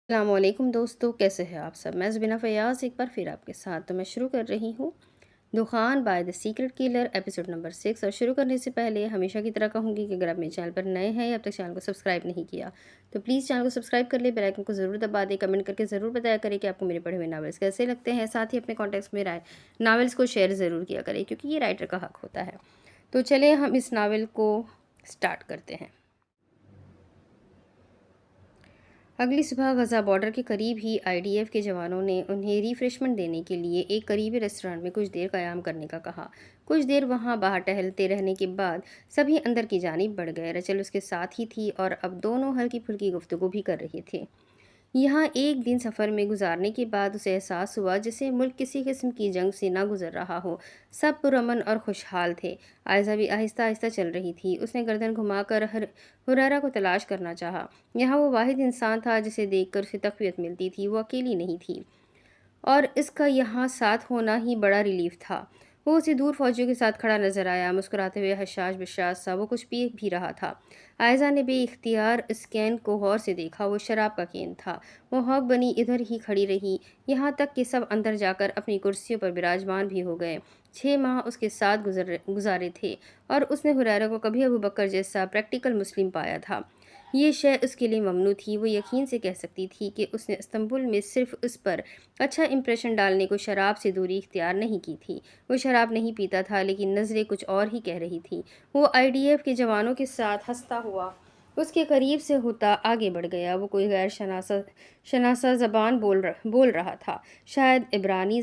السلام علیکم دوستو، کیسے ہیں آپ سب؟ میں زبینہ فیاض ایک بار پھر آپ کے ساتھ تو میں شروع کر رہی ہوں Dukhan by the secret killer episode number 6۔ اور شروع کرنے سے پہلے ہمیشہ کی طرح کہوں گی کہ اگر آپ میرے چینل پر نئے ہیں یا اب تک چینل کو سبسکرائب نہیں کیا تو پلیز چینل کو سبسکرائب کر لیں، بیل آئکن کو ضرور دبا دیں، کمنٹ کر کے ضرور بتایا کریں کہ آپ کو میرے پڑھے ہوئے ناولس کیسے لگتے ہیں۔ ساتھ ہی اپنے کانٹیکٹس میں ناولس کو شیئر ضرور کیا کریں کیونکہ یہ رائٹر کا حق ہوتا ہے۔ تو چلیں ہم اس ناول کو سٹارٹ کرتے ہیں۔ اگلی صبح غزہ بارڈر کے قریب ہی IDF کے جوانوں نے انہیں ریفریشمنٹ دینے کے لیے ایک قریبی ریسٹورانٹ میں کچھ دیر قیام کرنے کا کہا۔ کچھ دیر وہاں باہر ٹہلتے رہنے کے بعد سبھی اندر کی جانب بڑھ گئے۔ رچل اس کے ساتھ ہی تھی اور اب دونوں ہلکی پھلکی گفتگو بھی کر رہے تھے۔ یہاں ایک دن سفر میں گزارنے کے بعد اسے احساس ہوا جیسے ملک کسی قسم کی جنگ سے نہ گزر رہا ہو۔ سب پرامن اور خوشحال تھے۔ عائزہ بھی آہستہ آہستہ چل رہی تھی۔ اس نے گردن گھما کر حریرہ کو تلاش کرنا چاہا۔ یہاں وہ واحد انسان تھا جسے دیکھ کر اسے تقویت ملتی تھی۔ وہ اکیلی نہیں تھی اور اس کا یہاں ساتھ ہونا ہی بڑا ریلیف تھا۔ وہ اسے دور فوجیوں کے ساتھ کھڑا نظر آیا، مسکراتے ہوئے حشاش بشاش سا۔ وہ کچھ پی بھی رہا تھا۔ عائزہ نے بے اختیار اس کین کو غور سے دیکھا۔ وہ شراب کا کین تھا۔ وہ ہوک بنی ادھر ہی کھڑی رہی یہاں تک کہ سب اندر جا کر اپنی کرسیوں پر براجمان بھی ہو گئے۔ 6 ماہ اس کے ساتھ گزارے تھے اور اس نے حریرہ کو کبھی ابوبکر جیسا پریکٹیکل مسلم پایا تھا۔ یہ شے اس کے لیے ممنوع تھی۔ وہ یقین سے کہہ سکتی تھی کہ اس نے استنبول میں صرف اس پر اچھا امپریشن ڈالنے کو شراب سے دوری اختیار نہیں کی تھی۔ وہ شراب نہیں پیتا تھا لیکن نظریں کچھ اور ہی کہہ رہی تھیں۔ وہ IDF کے جوانوں کے ساتھ ہنستا ہوا اس کے قریب سے ہوتا آگے بڑھ گیا۔ وہ کوئی غیر شناسا زبان بول رہا تھا، شاید عبرانی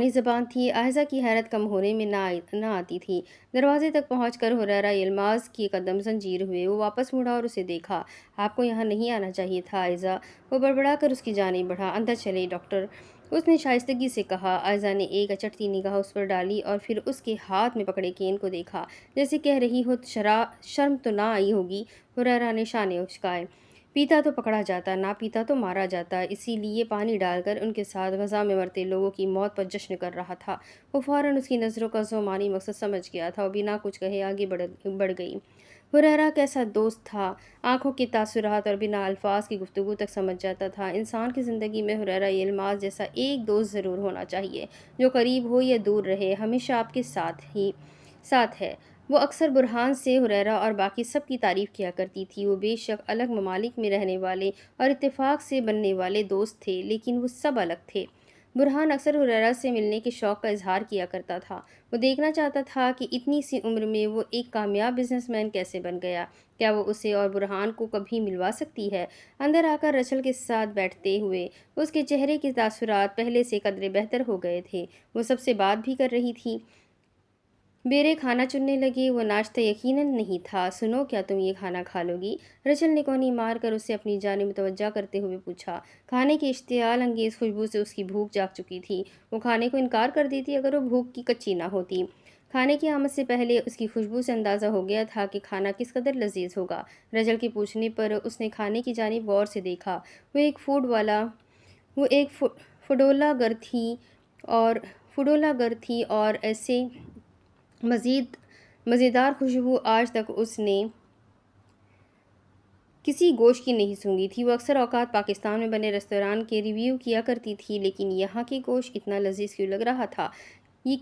زبان تھی۔ عائزہ کی حیرت کم ہونے میں نہ آتی تھی۔ دروازے تک پہنچ کر حریرہ یلماز کے قدم زنجیر ہوئے۔ وہ واپس مڑا اور اسے دیکھا۔ آپ کو یہاں نہیں آنا چاہیے تھا عائزہ۔ وہ بڑبڑا کر اس کی جانب بڑھا۔ اندر چلیں ڈاکٹر، اس نے شائستگی سے کہا۔ عائزہ نے ایک اچٹتی نگاہ اس پر ڈالی اور پھر اس کے ہاتھ میں پکڑے کین کو دیکھا، جیسے کہہ رہی ہو شرم تو نہ آئی ہوگی۔ حریرہ نے شانے اچکائے۔ پیتا تو پکڑا جاتا، نہ پیتا تو مارا جاتا، اسی لیے پانی ڈال کر ان کے ساتھ غزہ میں مرتے لوگوں کی موت پر جشن کر رہا تھا۔ وہ فوراً اس کی نظروں کا ذومانی مقصد سمجھ گیا تھا۔ وہ بنا کچھ کہے آگے بڑھ گئی۔ حریرہ کیسا دوست تھا! آنکھوں کے تاثرات اور بنا الفاظ کی گفتگو تک سمجھ جاتا تھا۔ انسان کی زندگی میں حریرہ یلماز جیسا ایک دوست ضرور ہونا چاہیے، جو قریب ہو یا دور رہے، ہمیشہ آپ کے ساتھ ہے۔ وہ اکثر برہان سے حریرہ اور باقی سب کی تعریف کیا کرتی تھی۔ وہ بے شک الگ ممالک میں رہنے والے اور اتفاق سے بننے والے دوست تھے، لیکن وہ سب الگ تھے۔ برہان اکثر حریرہ سے ملنے کے شوق کا اظہار کیا کرتا تھا۔ وہ دیکھنا چاہتا تھا کہ اتنی سی عمر میں وہ ایک کامیاب بزنس مین کیسے بن گیا۔ کیا وہ اسے اور برہان کو کبھی ملوا سکتی ہے؟ اندر آ کر رچل کے ساتھ بیٹھتے ہوئے اس کے چہرے کے تاثرات پہلے سے قدرے بہتر ہو گئے تھے۔ وہ سب سے بات بھی کر رہی تھی۔ بیرے کھانا چننے لگے۔ وہ ناشتہ یقیناً نہیں تھا۔ سنو، کیا تم یہ کھانا کھا لو گی؟ رچل نے کونی مار کر اسے اپنی جانب متوجہ کرتے ہوئے پوچھا۔ کھانے کی اشتعال انگیز خوشبو سے اس کی بھوک جاگ چکی تھی۔ وہ کھانے کو انکار کر دیتی اگر وہ بھوک کی کچی نہ ہوتی۔ کھانے کی آمد سے پہلے اس کی خوشبو سے اندازہ ہو گیا تھا کہ کھانا کس قدر لذیذ ہوگا۔ رچل کے پوچھنے پر اس نے کھانے کی جانب غور سے دیکھا۔ وہ ایک فڈولہ گر تھی اور ایسے مزیدار خوشبو آج تک اس نے کسی گوشت کی نہیں سونگھی تھی۔ وہ اکثر اوقات پاکستان میں بنے ریستوران کے ریویو کیا کرتی تھی، لیکن یہاں کے گوشت اتنا لذیذ کیوں لگ رہا تھا؟ یہ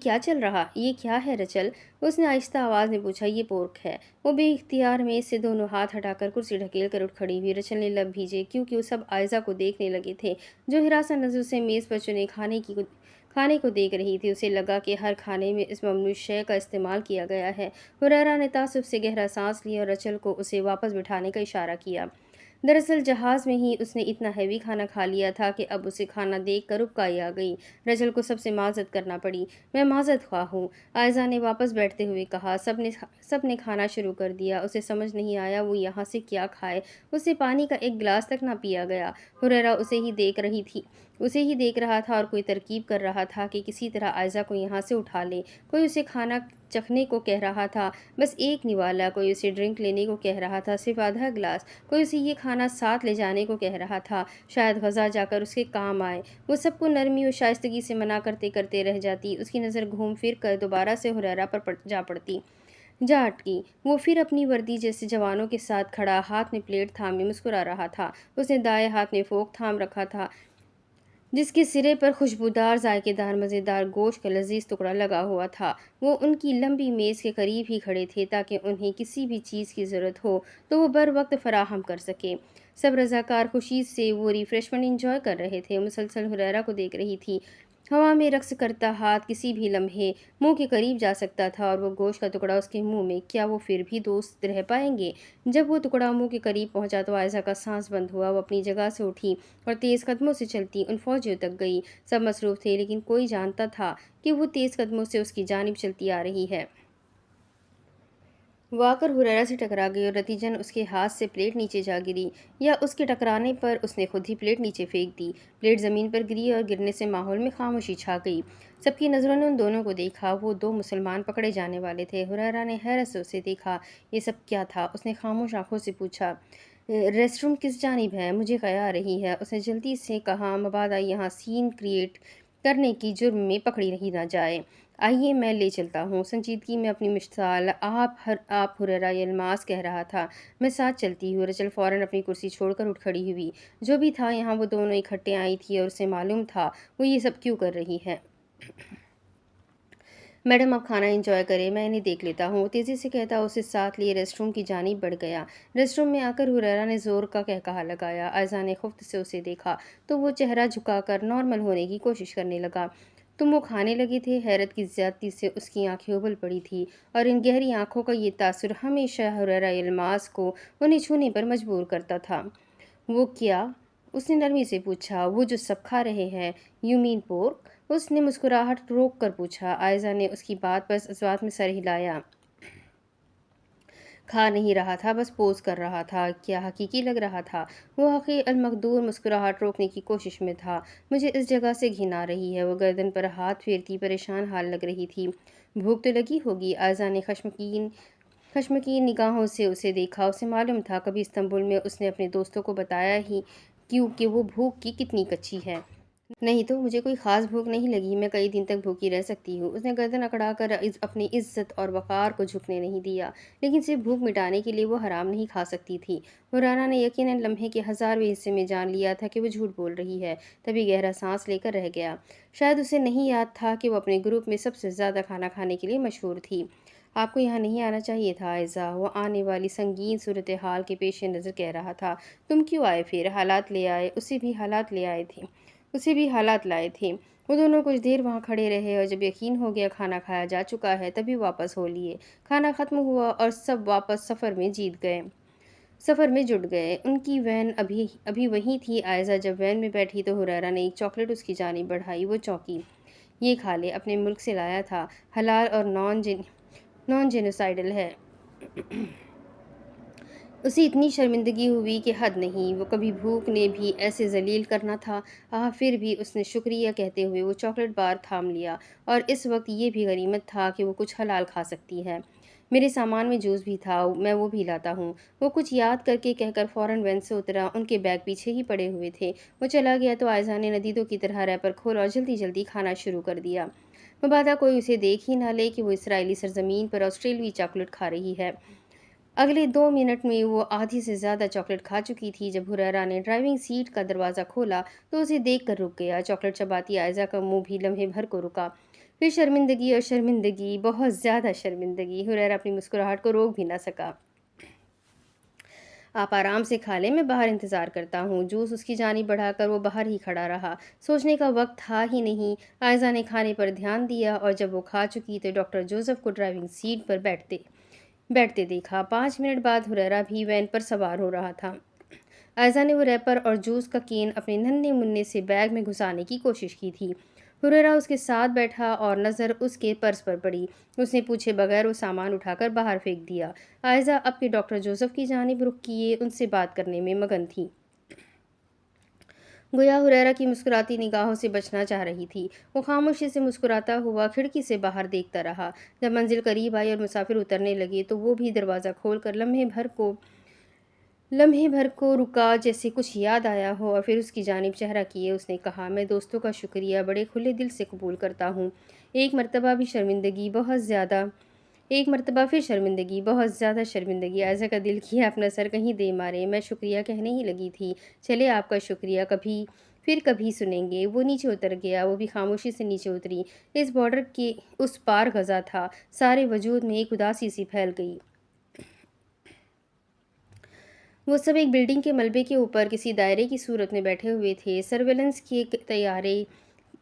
کیا ہے رچل؟ اس نے آہستہ آواز میں پوچھا۔ یہ پورک ہے۔ وہ بے اختیار میز سے دونوں ہاتھ ہٹا کر کرسی ڈھکیل کر اٹھ کھڑی ہوئی۔ رچل نے لب بھیجے کیونکہ وہ سب عائزہ کو دیکھنے لگے تھے، جو ہراساں نظروں سے میز پر چنے کھانے کو دیکھ رہی تھی۔ اسے لگا کہ ہر کھانے میں اس ممنوع شے کا استعمال کیا گیا ہے۔ حریرہ نے تعصب سے گہرا سانس لیا اور رچل کو اسے واپس بٹھانے کا اشارہ کیا۔ دراصل جہاز میں ہی اس نے اتنا ہیوی کھانا کھا لیا تھا کہ اب اسے کھانا دیکھ کر ابکائی آ گئی۔ رچل کو سب سے معذرت کرنا پڑی۔ میں معذرت خواہ ہوں، عائزہ نے واپس بیٹھتے ہوئے کہا۔ سب نے کھانا شروع کر دیا۔ اسے سمجھ نہیں آیا وہ یہاں سے کیا کھائے۔ اس سے پانی کا ایک گلاس تک نہ پیا گیا۔ حریرہ اسے ہی دیکھ رہا تھا اور کوئی ترکیب کر رہا تھا کہ کسی طرح عائزہ کو یہاں سے اٹھا لے۔ کوئی اسے کھانا چکھنے کو کہہ رہا تھا، بس ایک نوالا۔ کوئی اسے ڈرنک لینے کو کہہ رہا تھا، صرف آدھا گلاس۔ کوئی اسے یہ کھانا ساتھ لے جانے کو کہہ رہا تھا، شاید غزہ جا کر اس کے کام آئے۔ وہ سب کو نرمی و شائستگی سے منع کرتے رہ جاتی۔ اس کی نظر گھوم پھر کر دوبارہ سے حریرہ پر جا پڑتی۔ जा अटकी। वो फिर अपनी वर्दी जैसे जवानों के साथ खड़ा, हाथ में प्लेट थामे मुस्कुरा रहा था। उसने दाएं हाथ में फोक थाम रखा था, जिसके सिरे पर खुशबूदार जायकेदार मज़ेदार गोश्त का लजीज टुकड़ा लगा हुआ था। वो उनकी लंबी मेज़ के करीब ही खड़े थे ताकि उन्हें किसी भी चीज़ की ज़रूरत हो तो वो बर वक्त फराहम कर सके। सब रजाकार खुशी से वो रिफ्रेशमेंट इंजॉय कर रहे थे। मुसलसल हुरैरा को देख रही थी। हवा में रक्स करता हाथ किसी भी लम्हे मुंह के करीब जा सकता था और वो गोश्त का टुकड़ा उसके मुंह में। क्या वो फिर भी दोस्त रह पाएंगे? जब वो टुकड़ा मुंह के करीब पहुंचा तो आयशा का सांस बंद हुआ। वो अपनी जगह से उठी और तेज़ कदमों से चलती उन फौजियों तक गई। सब मसरूफ़ थे, लेकिन कोई जानता था कि वो तेज़ कदमों से उसकी जानिब चलती आ रही है। वो आकर हुरैरा से टकरा गई और नतीजन उसके हाथ से प्लेट नीचे जा गिरी, या उसके टकराने पर उसने खुद ही प्लेट नीचे फेंक दी। प्लेट ज़मीन पर गिरी और गिरने से माहौल में खामोशी छा गई। सबकी नज़रों ने उन दोनों को देखा। वो दो मुसलमान पकड़े जाने वाले थे। हुरैरा ने हैरत से उसे देखा। ये सब क्या था? उसने खामोश आंखों से पूछा। रेस्टरूम किस जानिब है? मुझे क़या आ रही है, उसने जल्दी से कहा, मबादा यहाँ सीन क्रिएट करने की जुर्म में पकड़ी रही ना जाए। आइए मैं ले चलता हूँ। संजीदगी में अपनी मिसाल आप हुरैरा यल्मास कह रहा था। मैं साथ चलती हूँ। रचल फ़ौरन अपनी कुर्सी छोड़कर उठ खड़ी हुई। जो भी था, यहाँ वो दोनों इकट्ठे आई थी और उसे मालूम था वो ये सब क्यों कर रही है। मैडम, आप खाना एंजॉय करें, मैं इन्हें देख लेता हूँ। तेज़ी से कहता उसे साथ लिए रेस्टरूम की जानिब बढ़ गया। रेस्टरूम में आकर हुरैरा ने ज़ोर का कहकहा लगाया। आयशा ने खुफ्त से उसे देखा तो वो चेहरा झुकाकर नॉर्मल होने की कोशिश करने लगा। तुम वो खाने लगे थे? हैरत की ज़्यादती से उसकी आंखें उबल पड़ी थी और इन गहरी आंखों का ये तासुर हमेशा हुरैरा इल्मास को उन्हें छूने पर मजबूर करता था। वो क्या? उसने नरमी से पूछा। वो जो सब खा रहे हैं। You mean pork? उसने मुस्कुराहट रोक कर पूछा। आयशा ने उसकी बात पर इस बात में सर हिलाया। खा नहीं रहा था, बस पोज कर रहा था। क्या हकीकी लग रहा था? वो हकी अलमकदूर मुस्कुराहट रोकने की कोशिश में था। मुझे इस जगह से घिन आ रही है। वो गर्दन पर हाथ फेरती परेशान हाल लग रही थी। भूख तो लगी होगी। आयशा ने खश्मकीन निगाहों से उसे देखा। उसे मालूम था कभी इस्तांबुल में उसने अपने दोस्तों को बताया ही क्यों कि वो भूख की कितनी कच्ची है। नहीं तो मुझे कोई ख़ास भूख नहीं लगी, मैं कई दिन तक भूखी रह सकती हूँ। उसने गर्दन अकड़ाकर अपनी इज्जत और वक़ार को झुकने नहीं दिया, लेकिन सिर्फ भूख मिटाने के लिए वो हराम नहीं खा सकती थी। हुरैरा ने यकीनन लम्हे के 1000वें हिस्से में जान लिया था कि वो झूठ बोल रही है। तभी गहरा सांस लेकर रह गया। शायद उसे नहीं याद था कि वो अपने ग्रुप में सबसे ज़्यादा खाना खाने के लिए मशहूर थी। आपको यहाँ नहीं आना चाहिए था आयशा, वो आने वाली संगीन सूरत हाल के पेश नज़र कह रहा था। तुम क्यों आए फिर? हालात ले आए। उसे भी हालात लाए थे। वो दोनों कुछ देर वहाँ खड़े रहे और जब यकीन हो गया खाना खाया जा चुका है तभी वापस हो लिए। खाना ख़त्म हुआ और सब वापस सफ़र में जुट गए। उनकी वैन अभी अभी वहीं थी। आयशा जब वैन में बैठी तो हुरैरा ने एक चॉकलेट उसकी जानिब बढ़ाई। वो चौंकी। ये खा ले, अपने मुल्क से लाया था, हलाल और नॉन जेनोसाइडल है। उसे इतनी शर्मिंदगी हुई कि हद नहीं। वो कभी भूख ने भी ऐसे जलील करना था। फिर भी उसने शुक्रिया कहते हुए वो चॉकलेट बार थाम लिया। और इस वक्त ये भी गनीमत था कि वो कुछ हलाल खा सकती है। मेरे सामान में जूस भी था, मैं वो भी लाता हूँ। वो कुछ याद करके कहकर फ़ौरन वैन से उतरा। उनके बैग पीछे ही पड़े हुए थे। वो चला गया तो आयशा ने नदीदों की तरह रैपर खोला और जल्दी जल्दी खाना शुरू कर दिया। मबादा कोई उसे देख ही ना ले कि वो इसराइली सरजमीन पर ऑस्ट्रेलवी चॉकलेट खा रही है। अगले 2 मिनट में वो आधी से ज़्यादा चॉकलेट खा चुकी थी। जब हुरैरा ने ड्राइविंग सीट का दरवाज़ा खोला तो उसे देख कर रुक गया। चॉकलेट चबाती आयशा का मुंह भी लम्हे भर को रुका। फिर शर्मिंदगी और शर्मिंदगी, बहुत ज़्यादा शर्मिंदगी। हुरैरा अपनी मुस्कुराहट को रोक भी ना सका। आप आराम से खा लें, मैं बाहर इंतज़ार करता हूँ। जूस उसकी जानिब बढ़ाकर वो बाहर ही खड़ा रहा। सोचने का वक्त था ही नहीं। आयशा ने खाने पर ध्यान दिया और जब वो खा चुकी तो डॉक्टर जोसेफ को ड्राइविंग सीट पर बैठते देखा। 5 मिनट बाद हुरैरा भी वैन पर सवार हो रहा था। आयशा ने वो रैपर और जूस का केन अपने नन्हे मुन्ने से बैग में घुसाने की कोशिश की थी। हुरैरा उसके साथ बैठा और नज़र उसके पर्स पर पड़ी। उसने पूछे बगैर वो सामान उठाकर बाहर फेंक दिया। आयशा अब के डॉक्टर जोसेफ की जानिब रुख किए उनसे बात करने में मगन थी। गोया हुरैरा की मुस्कुराती निगाहों से बचना चाह रही थी। वो खामोशी से मुस्कुराता हुआ खिड़की से बाहर देखता रहा। जब मंजिल करीब आई और मुसाफिर उतरने लगे तो वो भी दरवाज़ा खोलकर लम्हे भर को रुका, जैसे कुछ याद आया हो, और फिर उसकी जानिब चेहरा किए उसने कहा, मैं दोस्तों का शुक्रिया बड़े खुले दिल से कबूल करता हूँ। एक मर्तबा भी शर्मिंदगी, बहुत ज़्यादा ایک مرتبہ پھر شرمندگی، بہت زیادہ شرمندگی۔ عائزہ کا دل کیا اپنا سر کہیں دے مارے۔ میں شکریہ کہنے ہی لگی تھی۔ چلے آپ کا شکریہ کبھی پھر کبھی سنیں گے۔ وہ نیچے اتر گیا، وہ بھی خاموشی سے نیچے اتری۔ اس بارڈر کے اس پار غزہ تھا۔ سارے وجود میں ایک اداسی سی پھیل گئی۔ وہ سب ایک بلڈنگ کے ملبے کے اوپر کسی دائرے کی صورت میں بیٹھے ہوئے تھے۔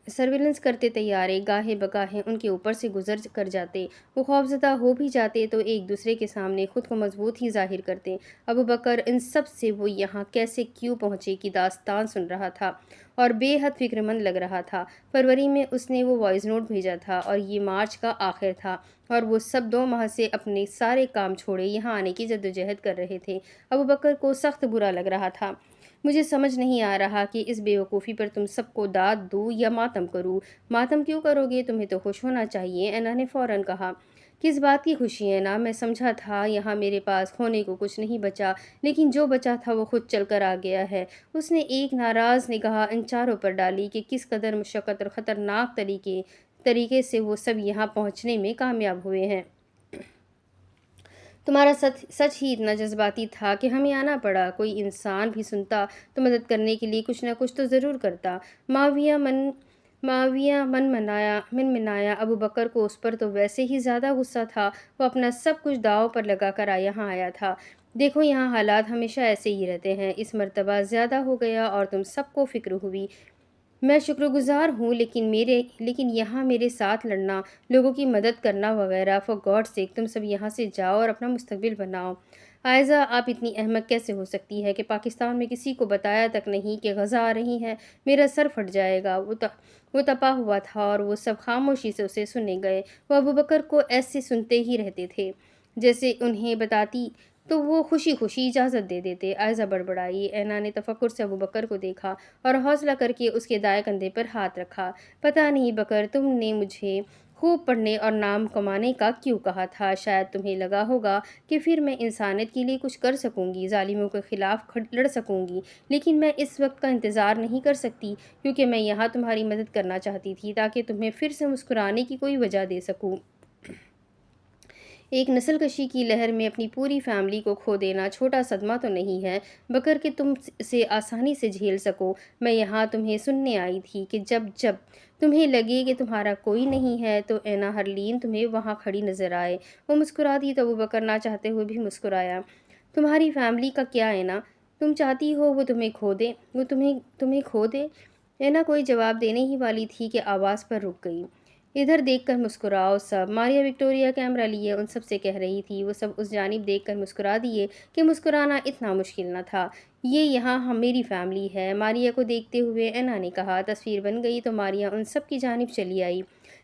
سرویلنس کرتے طیارے گاہے بگاہے ان کے اوپر سے گزر کر جاتے۔ وہ خوفزدہ ہو بھی جاتے تو ایک دوسرے کے سامنے خود کو مضبوط ہی ظاہر کرتے۔ ابوبکر ان سب سے وہ یہاں کیسے کیوں پہنچے کی داستان سن رہا تھا اور بے حد فکر مند لگ رہا تھا۔ فروری میں اس نے وہ وائس نوٹ بھیجا تھا اور یہ مارچ کا آخر تھا اور وہ سب 2 ماہ سے اپنے سارے کام چھوڑے یہاں آنے کی جدوجہد کر رہے تھے۔ ابوبکر کو سخت برا لگ رہا تھا۔ مجھے سمجھ نہیں آ رہا کہ اس بے وقوفی پر تم سب کو داد دوں یا ماتم کروں۔ ماتم کیوں کرو گے؟ تمہیں تو خوش ہونا چاہیے، اینا نے فوراً کہا۔ کس بات کی خوشی اینا؟ میں سمجھا تھا یہاں میرے پاس کھونے کو کچھ نہیں بچا، لیکن جو بچا تھا وہ خود چل کر آ گیا ہے۔ اس نے ایک ناراض نگاہ ان چاروں پر ڈالی کہ کس قدر مشقت اور خطرناک طریقے سے وہ سب یہاں پہنچنے میں کامیاب ہوئے ہیں۔ تمہارا سچ ہی اتنا جذباتی تھا کہ ہمیں آنا پڑا۔ کوئی انسان بھی سنتا تو مدد کرنے کے لیے کچھ نہ کچھ تو ضرور کرتا۔ معاویہ منمنایا۔ ابوبکر کو اس پر تو ویسے ہی زیادہ غصہ تھا۔ وہ اپنا سب کچھ داؤ پر لگا کر یہاں آیا تھا۔ دیکھو یہاں حالات ہمیشہ ایسے ہی رہتے ہیں۔ اس مرتبہ زیادہ ہو گیا اور تم سب کو فکر ہوئی۔ میں شکرگزار ہوں، لیکن یہاں میرے ساتھ لڑنا، لوگوں کی مدد کرنا وغیرہ، فار گاڈ سیک تم سب یہاں سے جاؤ اور اپنا مستقبل بناؤ۔ عائزہ آپ اتنی احمق کیسے ہو سکتی ہے کہ پاکستان میں کسی کو بتایا تک نہیں کہ غزہ آ رہی ہے؟ میرا سر پھٹ جائے گا۔ وہ تپا ہوا تھا اور وہ سب خاموشی سے اسے سنے گئے۔ وہ ابوبکر کو ایسے سنتے ہی رہتے تھے جیسے انہیں بتاتی تو وہ خوشی خوشی اجازت دے دیتے۔ عائزہ بڑبڑائی۔ اینا نے تفکر سے ابوبکر کو دیکھا اور حوصلہ کر کے اس کے دائیں کندھے پر ہاتھ رکھا۔ پتہ نہیں بکر، تم نے مجھے خوب پڑھنے اور نام کمانے کا کیوں کہا تھا؟ شاید تمہیں لگا ہوگا کہ پھر میں انسانیت کے لیے کچھ کر سکوں گی، ظالموں کے خلاف لڑ سکوں گی، لیکن میں اس وقت کا انتظار نہیں کر سکتی، کیونکہ میں یہاں تمہاری مدد کرنا چاہتی تھی تاکہ تمہیں پھر سے مسکرانے کی کوئی وجہ دے سکوں۔ ایک نسل کشی کی لہر میں اپنی پوری فیملی کو کھو دینا چھوٹا صدمہ تو نہیں ہے بکر کہ تم اسے آسانی سے جھیل سکو۔ میں یہاں تمہیں سننے آئی تھی کہ جب تمہیں لگے کہ تمہارا کوئی نہیں ہے تو اینا ہرلین تمہیں وہاں کھڑی نظر آئے۔ وہ مسکرا دی تو ابوبکر نہ چاہتے ہوئے بھی مسکرایا۔ تمہاری فیملی کا کیا اینا؟ تم چاہتی ہو وہ تمہیں کھو دے؟ اینا کوئی جواب دینے ہی والی تھی کہ آواز پر رک گئی۔ ادھر دیکھ کر مسکراؤ سب، ماریا وکٹوریہ کیمرہ لیے ان سب سے کہہ رہی تھی۔ وہ سب اس جانب دیکھ کر مسکرا دیے کہ مسکرانا اتنا مشکل نہ تھا۔ یہ یہاں میری فیملی ہے، ماریا کو دیکھتے ہوئے اینا نے کہا۔ تصویر بن گئی تو ماریا ان سب کی جانب چلی آئی۔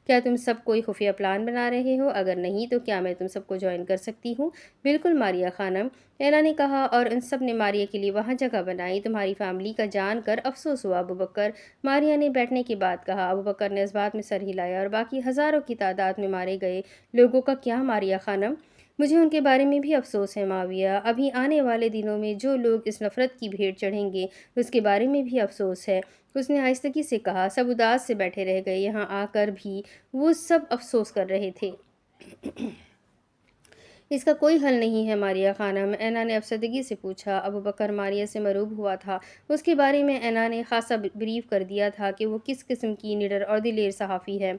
کیا تم سب کوئی خفیہ پلان بنا رہے ہو؟ اگر نہیں تو کیا میں تم سب کو جوائن کر سکتی ہوں؟ بالکل ماریا خانم، اینا نے کہا اور ان سب نے ماریا کے لیے وہاں جگہ بنائی۔ تمہاری فیملی کا جان کر افسوس ہوا ابوبکر، ماریا نے بیٹھنے کے بعد کہا۔ ابوبکر نے اس بات میں سر ہلایا۔ اور باقی ہزاروں کی تعداد میں مارے گئے لوگوں کا کیا ماریا خانم؟ مجھے ان کے بارے میں بھی افسوس ہے معاویہ۔ ابھی آنے والے دنوں میں جو لوگ اس نفرت کی بھیٹ چڑھیں گے اس کے بارے میں بھی افسوس ہے، اس نے آہستگی سے کہا۔ سب اداس سے بیٹھے رہ گئے۔ یہاں آ کر بھی وہ سب افسوس کر رہے تھے۔ اس کا کوئی حل نہیں ہے ماریا خانم؟ اینا نے افسردگی سے پوچھا۔ ابوبکر ماریا سے مرعوب ہوا تھا۔ اس کے بارے میں اینا نے خاصا بریف کر دیا تھا کہ وہ کس قسم کی نڈر اور دلیر صحافی ہے۔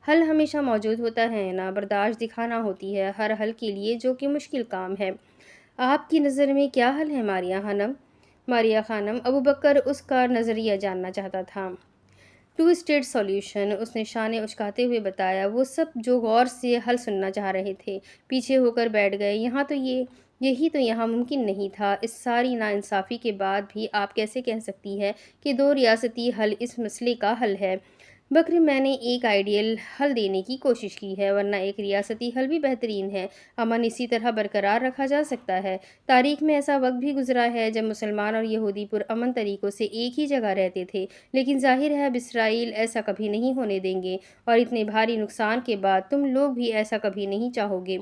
حل ہمیشہ موجود ہوتا ہے اینا، برداشت دکھانا ہوتی ہے ہر حل کے لیے جو کہ مشکل کام ہے۔ آپ کی نظر میں کیا حل ہے ماریا خانم؟ ابوبکر اس کا نظریہ جاننا چاہتا تھا۔ 2 اسٹیٹ سولوشن، اس نے شانے اچکاتے ہوئے بتایا۔ وہ سب جو غور سے حل سننا چاہ رہے تھے پیچھے ہو کر بیٹھ گئے۔ یہی تو یہاں ممکن نہیں تھا۔ اس ساری ناانصافی کے بعد بھی آپ کیسے کہہ سکتی ہے کہ 2 ریاستی حل اس مسئلے کا حل ہے؟ بکر، میں نے ایک آئیڈیل حل دینے کی کوشش کی ہے، ورنہ ایک ریاستی حل بھی بہترین ہے۔ امن اسی طرح برقرار رکھا جا سکتا ہے۔ تاریخ میں ایسا وقت بھی گزرا ہے جب مسلمان اور یہودی پرامن طریقوں سے ایک ہی جگہ رہتے تھے، لیکن ظاہر ہے اب اسرائیل ایسا کبھی نہیں ہونے دیں گے، اور اتنے بھاری نقصان کے بعد تم لوگ بھی ایسا کبھی نہیں چاہو گے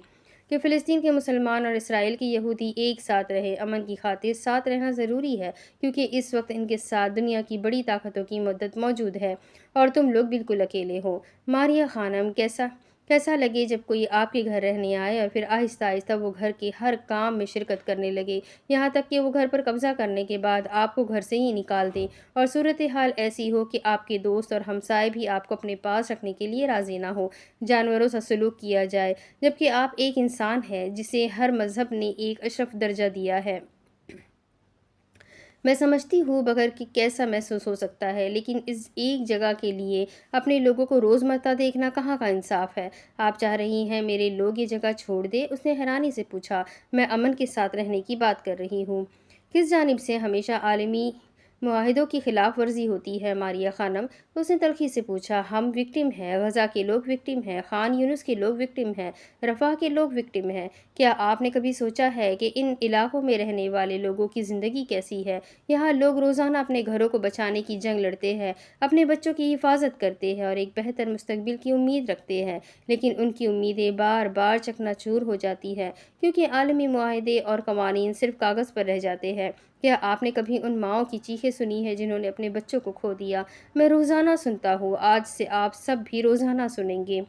کہ فلسطین کے مسلمان اور اسرائیل کے یہودی ایک ساتھ رہیں۔ امن کی خاطر ساتھ رہنا ضروری ہے، کیونکہ اس وقت ان کے ساتھ دنیا کی بڑی طاقتوں کی مدد موجود ہے اور تم لوگ بالکل اکیلے ہو۔ ماریا خانم، کیسا कैसा लगे जब कोई आपके घर रहने आए और फिर आहिस्ता आहिस्ता वो घर के हर काम में शिरकत करने लगे, यहाँ तक कि वो घर पर कब्जा करने के बाद आपको घर से ही निकाल दें और सूरत हाल ऐसी हो कि आपके दोस्त और हमसाए भी आपको अपने पास रखने के लिए राज़ी ना हो, जानवरों सा सलूक किया जाए, जबकि आप एक इंसान हैं जिसे हर मज़हब ने एक अशरफ दर्जा दिया है। मैं समझती हूँ बगैर कि कैसा महसूस हो सकता है, लेकिन इस एक जगह के लिए अपने लोगों को रोज़मर्रा देखना कहाँ का इंसाफ है। आप चाह रही हैं मेरे लोग ये जगह छोड़ दें? उसने हैरानी से पूछा। मैं अमन के साथ रहने की बात कर रही हूँ। किस जानिब से? हमेशा आलमी मुआहिदों की खिलाफ वर्जी होती है मारिया खानम। उसने तल्खी से पूछा। हम विक्टिम हैं, गज़ा के लोग विक्टिम हैं, खान यूनुस के लोग विक्टिम हैं, रफ़ाह के लोग विक्टिम हैं। क्या आपने कभी सोचा है कि इन इलाकों में रहने वाले लोगों की ज़िंदगी कैसी है? यहाँ लोग रोज़ाना अपने घरों को बचाने की जंग लड़ते हैं, अपने बच्चों की हिफाजत करते हैं और एक बेहतर मुस्तकबिल की उम्मीद रखते हैं, लेकिन उनकी उम्मीदें बार बार चकनाचूर हो जाती हैं क्योंकि आलमी मुआहदे और कवानीन सिर्फ कागज़ पर रह जाते हैं। क्या आपने कभी उन माँओं की चीखें सुनी है जिन्होंने अपने बच्चों को खो दिया? मैं रोज़ाना सुनता हूँ, आज से आप सब भी रोज़ाना सुनेंगे।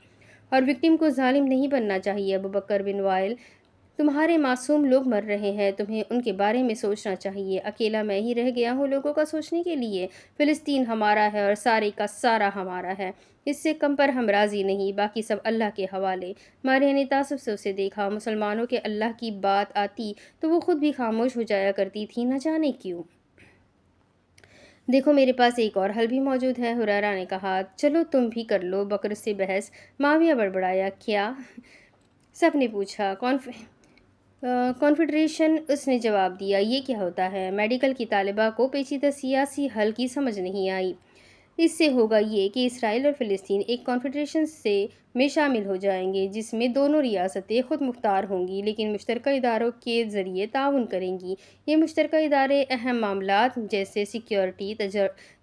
और विक्टिम को जालिम नहीं बनना चाहिए अबू बकर बिन वाइल। तुम्हारे मासूम लोग मर रहे हैं, तुम्हें उनके बारे में सोचना चाहिए। अकेला मैं ही रह गया हूँ लोगों का सोचने के लिए? फ़िलिस्तीन हमारा है और सारे का सारा हमारा है, इससे कम पर हम राज़ी नहीं, बाकी सब अल्लाह के हवाले। मारिया ने तासुब से उसे देखा। मुसलमानों के अल्लाह की बात आती तो वो खुद भी खामोश हो जाया करती थी, न जाने क्यों। देखो मेरे पास एक और हल भी मौजूद है, हुरैरा ने कहा। चलो तुम भी कर लो बकर से बहस। माविया बड़बड़ाया। क्या? सब ने पूछा। कॉन्फेडरेशन, उसने जवाब दिया। ये क्या होता है? मेडिकल की तालिबा को पेचीदा सियासी हल की समझ नहीं आई। इससे होगा ये कि इसराइल और फ़िलिस्तीन एक कॉन्फेडरेशन से में शामिल हो जाएंगे जिसमें दोनों रियासतें खुद मुख्तार होंगी लेकिन मुश्तरका इदारों के ज़रिए ताउन करेंगी। ये मुश्तरका इदारे अहम मामलात जैसे सिक्योरिटी,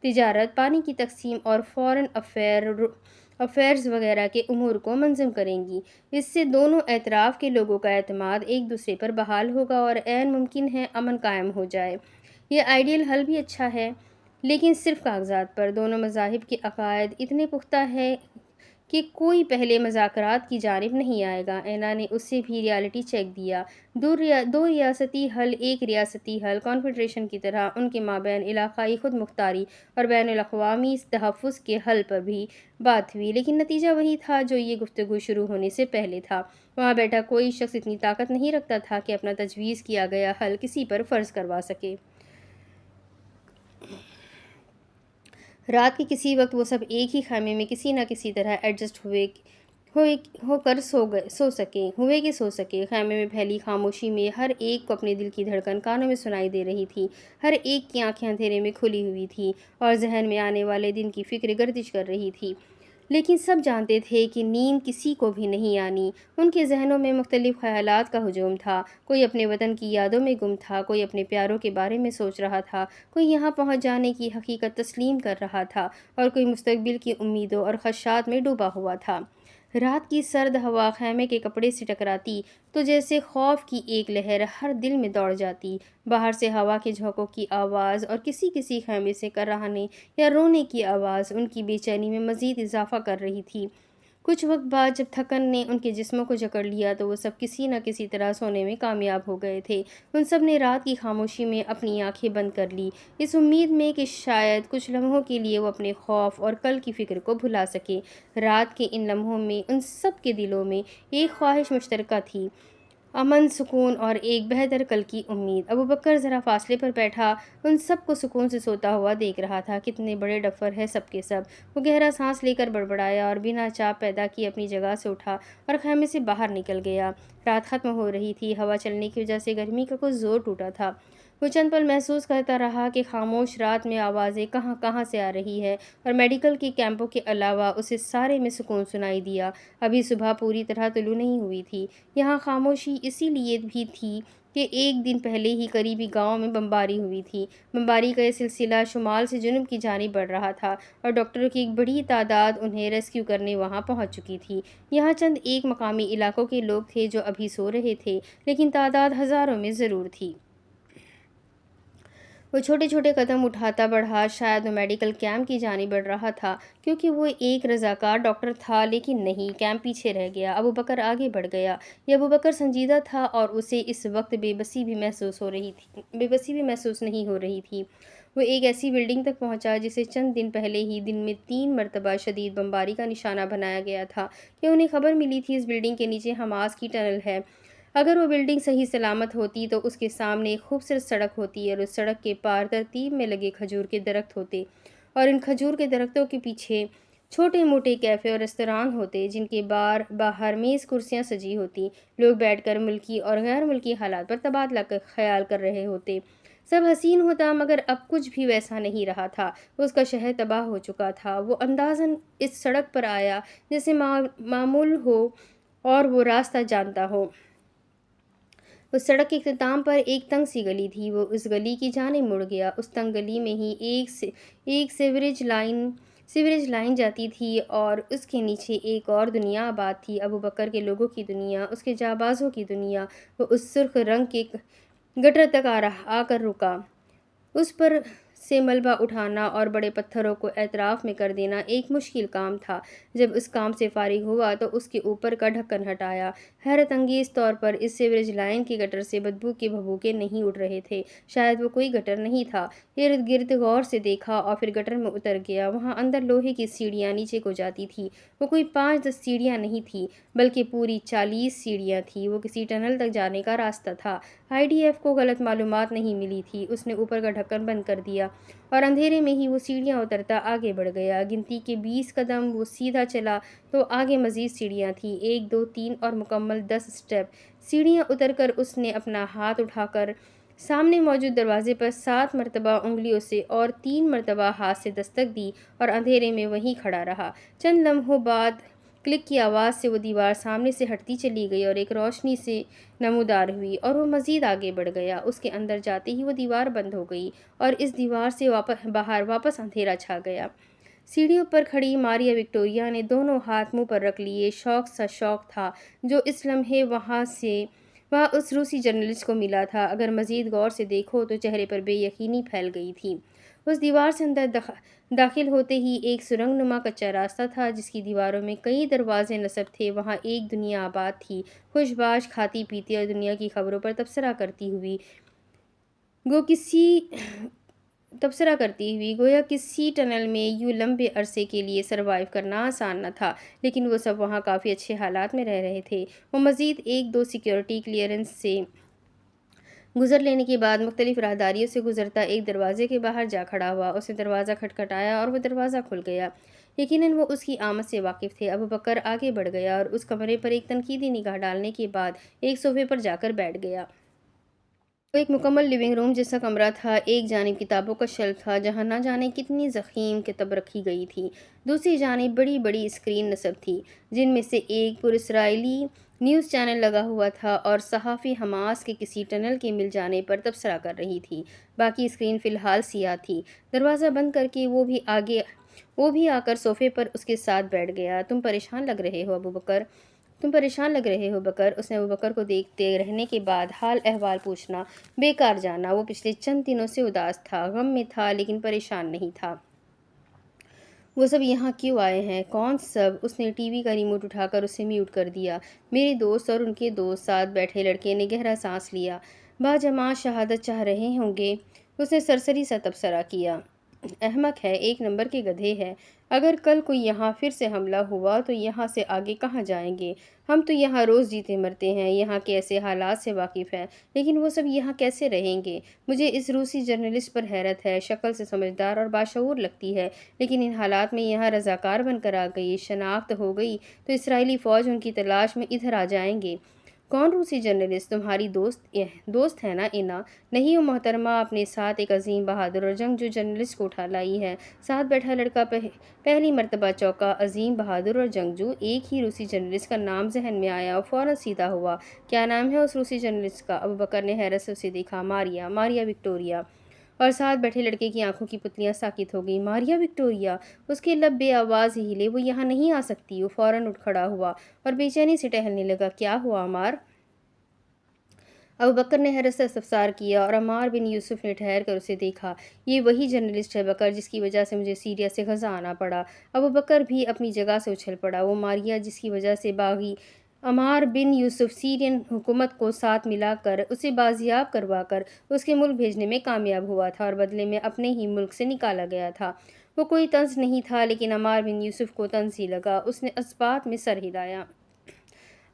तिजारत, पानी की तकसीम और फ़ॉरेन अफेयर्स वगैरह के उमूर को मंज़ूर करेंगी। इससे दोनों एतराफ़ के लोगों का एतमाद एक दूसरे पर बहाल होगा और ऐन मुमकिन है अमन कायम हो जाए। ये आइडियल हल भी अच्छा है, लेकिन सिर्फ कागज़ात पर। दोनों मज़ाहिब के अकायद इतने पुख्ता है कि कोई पहले मज़ाकरात की जानिब नहीं आएगा। ऐना ने उससे भी रियलिटी चेक दिया। दो रियासती हल, एक रियासती हल कॉन्फेडरेशन की तरह, उनके माबैन इलाक़ाई खुद मुख्तारी और बैनुल-अक़वामी तहफ़्फ़ुज़ के हल पर भी बात हुई, लेकिन नतीजा वही था जो ये गुफ्तगू शुरू होने से पहले था। वहाँ बैठा कोई शख्स इतनी ताकत नहीं रखता था कि अपना तजवीज़ किया गया हल किसी पर फ़र्ज़ करवा सके। रात के किसी वक्त वो सब एक ही खामे में किसी न किसी तरह एडजस्ट हुए होकर सो सके। खामे में फैली खामोशी में हर एक को अपने दिल की धड़कन कानों में सुनाई दे रही थी। हर एक की आंखें अंधेरे में खुली हुई थी और जहन में आने वाले दिन की फिक्र गर्दिश कर रही थी। लेकिन सब जानते थे कि नींद किसी को भी नहीं आनी। उनके जहनों में मुख्तलिफ ख़यालात का हुजूम था। कोई अपने वतन की यादों में गुम था, कोई अपने प्यारों के बारे में सोच रहा था, कोई यहाँ पहुँच जाने की हकीकत तस्लीम कर रहा था और कोई मुस्तकबिल की उम्मीदों और ख़दशात में डूबा हुआ था। रात की सर्द हवा खैमे के कपड़े से टकराती तो जैसे खौफ की एक लहर हर दिल में दौड़ जाती। बाहर से हवा के झोंकों की आवाज़ और किसी किसी खैमे से कराहने या रोने की आवाज़ उनकी बेचैनी में मज़ीद इजाफ़ा कर रही थी। कुछ वक्त बाद जब थकन ने उनके जिस्मों को जकड़ लिया तो वो सब किसी न किसी तरह सोने में कामयाब हो गए थे। उन सब ने रात की खामोशी में अपनी आंखें बंद कर ली, इस उम्मीद में कि शायद कुछ लम्हों के लिए वो अपने खौफ और कल की फ़िक्र को भुला सके। रात के इन लम्हों में उन सब के दिलों में एक ख्वाहिश मुश्तरका थी, अमन, सुकून और एक बेहतर कल की उम्मीद। अबू बकर ज़रा फासले पर बैठा उन सब को सुकून से सोता हुआ देख रहा था। कितने बड़े डफ़र है सब के सब। वो गहरा सांस लेकर बड़बड़ाया और बिना चाप पैदा किए अपनी जगह से उठा और खैमे से बाहर निकल गया। रात ख़त्म हो रही थी। हवा चलने की वजह से गर्मी का कुछ ज़ोर टूटा था। वो चंद पल महसूस करता रहा कि खामोश रात में आवाज़ें कहाँ कहाँ से आ रही है और मेडिकल के कैंपों के अलावा उसे सारे में सुकून सुनाई दिया। अभी सुबह पूरी तरह तुलू नहीं हुई थी। यहाँ खामोशी इसीलिए भी थी कि एक दिन पहले ही करीबी गांव में बमबारी हुई थी। बमबारी का यह सिलसिला शुमाल से जुनूब की जानिब बढ़ रहा था और डॉक्टरों की एक बड़ी तादाद उन्हें रेस्क्यू करने वहां पहुंच चुकी थी। यहाँ चंद एक मकामी इलाकों के लोग थे जो अभी सो रहे थे, लेकिन तादाद हज़ारों में ज़रूर थी। وہ چھوٹے چھوٹے قدم اٹھاتا بڑھا، شاید وہ میڈیکل کیمپ کی جانب بڑھ رہا تھا کیونکہ وہ ایک رضاکار ڈاکٹر تھا، لیکن نہیں، کیمپ پیچھے رہ گیا۔ ابوبکر آگے بڑھ گیا۔ یہ ابوبکر سنجیدہ تھا اور اسے اس وقت بے بسی بھی محسوس نہیں ہو رہی تھی۔ وہ ایک ایسی بلڈنگ تک پہنچا جسے چند دن پہلے ہی دن میں 3 مرتبہ شدید بمباری کا نشانہ بنایا گیا تھا کہ انہیں خبر ملی تھی اس بلڈنگ کے نیچے حماس کی ٹنل ہے۔ اگر وہ بلڈنگ صحیح سلامت ہوتی تو اس کے سامنے ایک خوبصورت سڑک ہوتی اور اس سڑک کے پار ترتیب میں لگے کھجور کے درخت ہوتے اور ان کھجور کے درختوں کے پیچھے چھوٹے موٹے کیفے اور ریستوران ہوتے جن کے باہر میز کرسیاں سجی ہوتی، لوگ بیٹھ کر ملکی اور غیر ملکی حالات پر تبادلہ خیال کر رہے ہوتے۔ سب حسین ہوتا، مگر اب کچھ بھی ویسا نہیں رہا تھا۔ اس کا شہر تباہ ہو چکا تھا۔ وہ اندازاً اس سڑک پر آیا جیسے معمول ہو اور وہ راستہ جانتا ہو۔ اس سڑک کے اختتام پر ایک تنگ سی گلی تھی۔ وہ اس گلی کی جانب مڑ گیا۔ اس تنگ گلی میں ہی ایک سیوریج لائن جاتی تھی اور اس کے نیچے ایک اور دنیا آباد تھی، ابوبکر کے لوگوں کی دنیا، اس کے جانبازوں کی دنیا۔ وہ اس سرخ رنگ کے گٹر تک آ کر رکا۔ اس پر سے ملبہ اٹھانا اور بڑے پتھروں کو اطراف میں کر دینا ایک مشکل کام تھا۔ جب اس کام سے فارغ ہوا تو اس کے اوپر کا ڈھکن ہٹایا۔ حیرت انگیز طور پر اس سیوریج لائن کے گٹر سے بدبو کے بھبوکے نہیں اٹھ رہے تھے۔ شاید وہ کوئی گٹر نہیں تھا۔ ارد گرد غور سے دیکھا اور پھر گٹر میں اتر گیا۔ وہاں اندر لوہے کی سیڑھیاں نیچے کو جاتی تھی۔ وہ کوئی 5-10 سیڑھیاں نہیں تھیں بلکہ پوری 40 سیڑھیاں تھیں۔ وہ کسی ٹنل تک جانے کا راستہ تھا۔ IDF کو غلط معلومات نہیں ملی تھی۔ اس نے اوپر کا ڈھکن بند کر دیا اور اندھیرے میں ہی وہ سیڑھیاں اترتا آگے بڑھ گیا۔ گنتی کے 20 قدم وہ سیدھا چلا تو آگے مزید سیڑھیاں تھیں، 1 2 3 اور مکمل 10 اسٹیپ۔ سیڑھیاں اتر کر اس نے اپنا ہاتھ اٹھا کر سامنے موجود دروازے پر 7 مرتبہ انگلیوں سے اور 3 مرتبہ ہاتھ سے دستک دی اور اندھیرے میں وہیں کھڑا رہا۔ چند لمحوں بعد کلک کی آواز سے وہ دیوار سامنے سے ہٹتی چلی گئی اور ایک روشنی سے نمودار ہوئی اور وہ مزید آگے بڑھ گیا۔ اس کے اندر جاتے ہی وہ دیوار بند ہو گئی اور اس دیوار سے باہر واپس اندھیرا چھا گیا۔ سیڑھیوں پر کھڑی ماریا وکٹوریہ نے دونوں ہاتھ منہ پر رکھ لیے۔ شوق تھا جو اس لمحے وہاں اس روسی جرنلسٹ کو ملا تھا۔ اگر مزید غور سے دیکھو تو چہرے پر بے یقینی پھیل گئی تھی۔ اس دیوار سے اندر داخل ہوتے ہی ایک سرنگ نما کچا راستہ تھا جس کی دیواروں میں کئی دروازے نصب تھے۔ وہاں ایک دنیا آباد تھی، خوش باش، کھاتی پیتی اور دنیا کی خبروں پر تبصرہ کرتی ہوئی۔ گویا کسی ٹنل میں یوں لمبے عرصے کے لیے سروائیو کرنا آسان نہ تھا، لیکن وہ سب وہاں کافی اچھے حالات میں رہ رہے تھے۔ وہ مزید 1-2 سیکیورٹی کلیئرنس سے گزر لینے کے بعد مختلف راہداریوں سے گزرتا ایک دروازے کے باہر جا کھڑا ہوا۔ اس نے دروازہ کھٹکھٹایا اور وہ دروازہ کھل گیا۔ یقیناً وہ اس کی آمد سے واقف تھے۔ ابوبکر آگے بڑھ گیا اور اس کمرے پر ایک تنقیدی نگاہ ڈالنے کے بعد ایک صوفے پر جا کر بیٹھ گیا۔ وہ ایک مکمل لیونگ روم جیسا کمرہ تھا۔ ایک جانب کتابوں کا شیلف تھا جہاں نہ جانے کتنی ضخیم کتب رکھی گئی تھی۔ دوسری جانب بڑی بڑی اسکرین نصب تھی جن میں سے ایک پر اسرائیلی نیوز چینل لگا ہوا تھا اور صحافی حماس کے کسی ٹنل کے مل جانے پر تبصرہ کر رہی تھی۔ باقی اسکرین فی الحال سیاہ تھی۔ دروازہ بند کر کے وہ بھی آ کر صوفے پر اس کے ساتھ بیٹھ گیا۔ تم پریشان لگ رہے ہو بکر۔ اس نے ابوبکر کو دیکھتے رہنے کے بعد حال احوال پوچھنا بیکار جانا۔ وہ پچھلے چند دنوں سے اداس تھا، غم میں تھا، لیکن پریشان نہیں تھا۔ وہ سب یہاں کیوں آئے ہیں؟ کون سب؟ اس نے ٹی وی کا ریموٹ اٹھا کر اسے میوٹ کر دیا۔ میرے دوست اور ان کے دوست۔ ساتھ بیٹھے لڑکے نے گہرا سانس لیا۔ باجماعت شہادت چاہ رہے ہوں گے۔ اس نے سرسری سا تبصرہ کیا۔ احمق ہے، 1 نمبر کے گدھے ہے۔ اگر کل کوئی یہاں پھر سے حملہ ہوا تو یہاں سے آگے کہاں جائیں گے؟ ہم تو یہاں روز جیتے مرتے ہیں، یہاں کے ایسے حالات سے واقف ہیں، لیکن وہ سب یہاں کیسے رہیں گے؟ مجھے اس روسی جرنلسٹ پر حیرت ہے۔ شکل سے سمجھدار اور باشعور لگتی ہے، لیکن ان حالات میں یہاں رضاکار بن کر آ گئی۔ شناخت ہو گئی تو اسرائیلی فوج ان کی تلاش میں ادھر آ جائیں گے۔ کون روسی جرنلسٹ؟ تمہاری دوست ہے نا اینا؟ نہیں، وہ محترمہ اپنے ساتھ ایک عظیم بہادر اور جنگجو جرنلسٹ کو اٹھا لائی ہے۔ ساتھ بیٹھا لڑکا پہلی مرتبہ چونکا۔ عظیم بہادر اور جنگجو، ایک ہی روسی جرنلسٹ کا نام ذہن میں آیا اور فوراً سیدھا ہوا۔ کیا نام ہے اس روسی جرنلسٹ کا؟ ابوبکر نے حیرت سے اسے دیکھا۔ ماریا وکٹوریہ۔ اور ساتھ بیٹھے لڑکے کی آنکھوں کی پتلیاں ساکت ہو گئیں۔ ماریا وکٹوریہ! اس کے لب بے آواز ہلے۔ وہ یہاں نہیں آ سکتی۔ وہ فوراً اٹھ کھڑا ہوا اور بے چینی سے ٹہلنے لگا۔ کیا ہوا عمار؟ अबू बकर ने हैरत से इस्तफसार किया और अम्मार बिन यूसुफ ने ठहर कर उसे देखा। ये वही जर्नलिस्ट है बकर, जिसकी वजह से मुझे सीरिया से गज़ा आना पड़ा। अबू बकर भी अपनी जगह से उछल पड़ा। वो मारिया जिसकी वजह से बागी अम्मार बिन यूसुफ सीरियन हुकूमत को साथ मिलाकर उसे बाजियाब करवा कर उसके मुल्क भेजने में कामयाब हुआ था और बदले में अपने ही मुल्क से निकाला गया था। वो कोई तंज नहीं था, लेकिन अम्मार बिन यूसुफ को तंज ही लगा। उसने इस बात में सर हिलाया।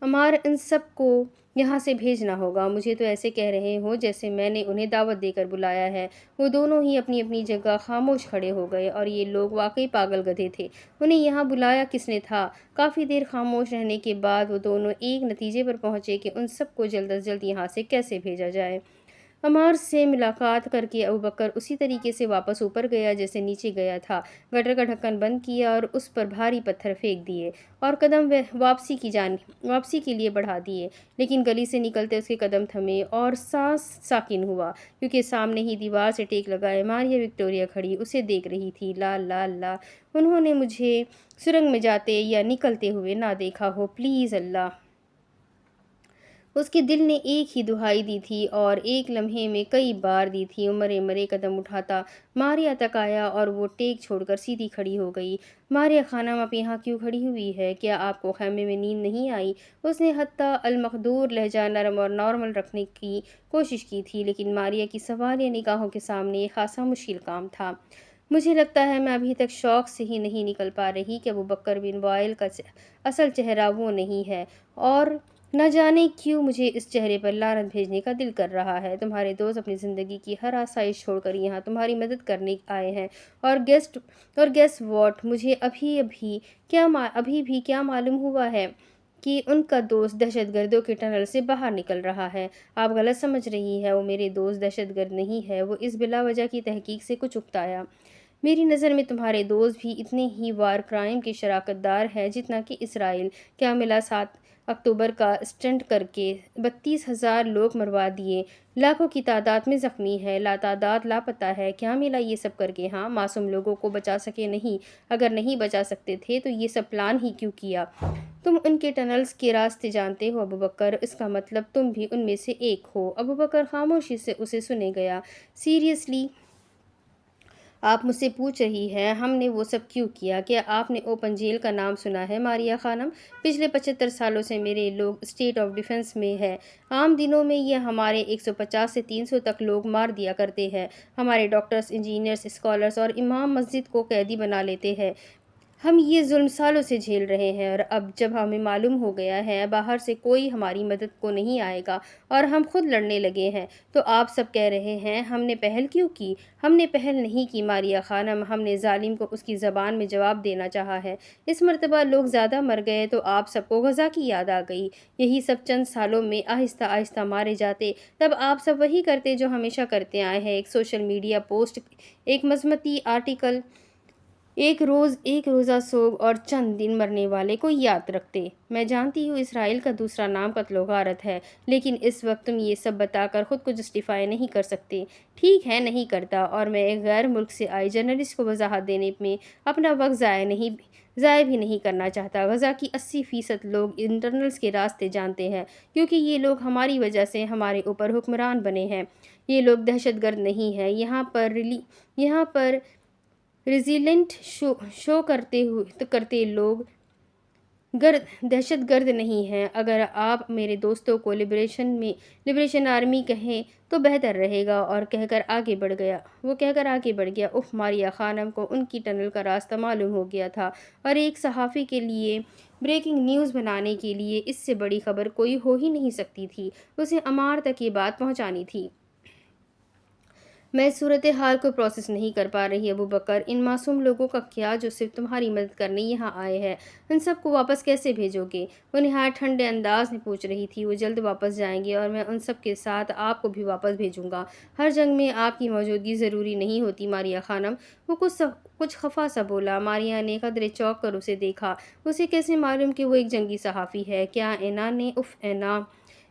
अमार, इन सब को यहाँ से भेजना होगा। मुझे तो ऐसे कह रहे हो जैसे मैंने उन्हें दावत देकर बुलाया है। वो दोनों ही अपनी अपनी जगह खामोश खड़े हो गए और ये लोग वाकई पागल गधे थे। उन्हें यहाँ बुलाया किसने था? काफ़ी देर खामोश रहने के बाद वो दोनों एक नतीजे पर पहुँचे कि उन सबको जल्द अज जल्द यहाँ से कैसे भेजा जाए। अमार से मुलाकात करके अबू बकर उसी तरीके से वापस ऊपर गया जैसे नीचे गया था। गटर का ढक्कन बंद किया और उस पर भारी पत्थर फेंक दिए और कदम वापसी के लिए बढ़ा दिए। लेकिन गली से निकलते उसके कदम थमे और सांस साकिन हुआ, क्योंकि सामने ही दीवार से टेक लगाए मारिया विक्टोरिया खड़ी उसे देख रही थी। ला ला ला, उन्होंने मुझे सुरंग में जाते या निकलते हुए ना देखा हो, प्लीज़ अल्लाह। उसके दिल ने एक ही दुहाई दी थी और एक लम्हे में कई बार दी थी। मरे मरे कदम उठाता मारिया तक आया और वो टेक छोड़कर सीधी खड़ी हो गई। मारिया खानम, आप यहाँ क्यों खड़ी हुई है? क्या आपको खैमे में नींद नहीं आई? उसने हत्ता अल मखदूर लहजा नरम और नॉर्मल रखने की कोशिश की थी, लेकिन मारिया की सवालिया निगाहों के सामने ये खासा मुश्किल काम था। मुझे लगता है मैं अभी तक शौक से ही नहीं निकल पा रही कि अबू बकर बिन वाइल का असल चेहरा वो नहीं है, और न जाने क्यों मुझे इस चेहरे पर लानत भेजने का दिल कर रहा है। तुम्हारे दोस्त अपनी ज़िंदगी की हर आसाइश छोड़कर यहाँ तुम्हारी मदद करने आए हैं, और गेस वॉट, मुझे अभी भी क्या मालूम हुआ है कि उनका दोस्त दहशतगर्दों के टनल से बाहर निकल रहा है। आप गलत समझ रही है, वो मेरे दोस्त दहशतगर्द नहीं है। वो इस बिला वजह की तहकीक से कुछ उकताया। मेरी नज़र में तुम्हारे दोस्त भी इतने ही वार क्राइम के शराकतदार है जितना कि इसराइल। क्या मिला 7 अक्टूबर का स्टंट करके 32,000 लोग मरवा दिए, लाखों की तादाद में ज़ख्मी है, लातादाद लापता है। क्या मिला ये सब करके? हाँ, मासूम लोगों को बचा सके नहीं। अगर नहीं बचा सकते थे तो ये सब प्लान ही क्यों किया? तुम उनके टनल्स के रास्ते जानते हो अबू बकर, इसका मतलब तुम भी उनमें से एक हो। अबू बकर खामोशी से उसे सुने गया। सीरियसली आप मुझसे पूछ रही हैं हमने वो सब क्यों किया? क्या आपने ओपन जेल का नाम सुना है मारिया खानम? पिछले 75 सालों से मेरे लोग स्टेट ऑफ डिफेंस में है। आम दिनों में ये हमारे 150 से 300 तक लोग मार दिया करते हैं। हमारे डॉक्टर्स, इंजीनियर्स, स्कॉलर्स और इमाम मस्जिद को कैदी बना लेते हैं। हम ये जुल्म सालों से झेल रहे हैं, और अब जब हमें मालूम हो गया है बाहर से कोई हमारी मदद को नहीं आएगा और हम खुद लड़ने लगे हैं, तो आप सब कह रहे हैं हमने पहल क्यों की? हमने पहल नहीं की मारिया खानम, हमने जालिम को उसकी ज़बान में जवाब देना चाहा है। इस मर्तबा लोग ज़्यादा मर गए तो आप सबको गज़ा की याद आ गई। यही सब चंद सालों में आहिस्ता आहिस्ता मारे जाते, तब आप सब वही करते जो हमेशा करते आए हैं। एक सोशल मीडिया पोस्ट, एक मजमती आर्टिकल, एक रोज़ा सोग और चंद दिन मरने वाले को याद रखते। मैं जानती हूँ इसराइल का दूसरा नाम कत्ल गारत है, लेकिन इस वक्त तुम ये सब बताकर ख़ुद को जस्टिफाई नहीं कर सकते। ठीक है, नहीं करता, और मैं एक गैर मुल्क से आई जर्नलिस्ट को वजाहत देने में अपना वक्त ज़ाय भी नहीं करना चाहता। गज़ा की 80% लोग इंटरनल्स के रास्ते जानते हैं, क्योंकि ये लोग हमारी वजह से हमारे ऊपर हुक्मरान बने हैं। ये लोग दहशतगर्द नहीं हैं। यहाँ पर रेजिलेंट शो करते लोग दहशतगर्द नहीं हैं। अगर आप मेरे दोस्तों को लिबरेशन आर्मी कहें तो बेहतर रहेगा। और कहकर आगे बढ़ गया। उफ, मारिया खानम को उनकी टनल का रास्ता मालूम हो गया था, और एक सहाफ़ी के लिए ब्रेकिंग न्यूज़ बनाने के लिए इससे बड़ी खबर कोई हो ही नहीं सकती थी। उसे अमार तक ये बात पहुंचानी थी। मैं इस सूरत हाल को प्रोसेस नहीं कर पा रही अबू बकर। इन मासूम लोगों का क्या जो सिर्फ तुम्हारी मदद करने यहाँ आए हैं? इन सबको वापस कैसे भेजोगे? वो निहायत ठंडे अंदाज में पूछ रही थी। वो जल्द वापस जाएंगे और मैं उन सब के साथ आपको भी वापस भेजूंगा। हर जंग में आपकी मौजूदगी ज़रूरी नहीं होती मारिया खानम। वो कुछ खफा सा बोला। मारिया ने कदरे चौंक कर उसे देखा। उसे कैसे मालूम कि वो एक जंगी सहाफ़ी है? क्या ऐना ने? उफ ऐना,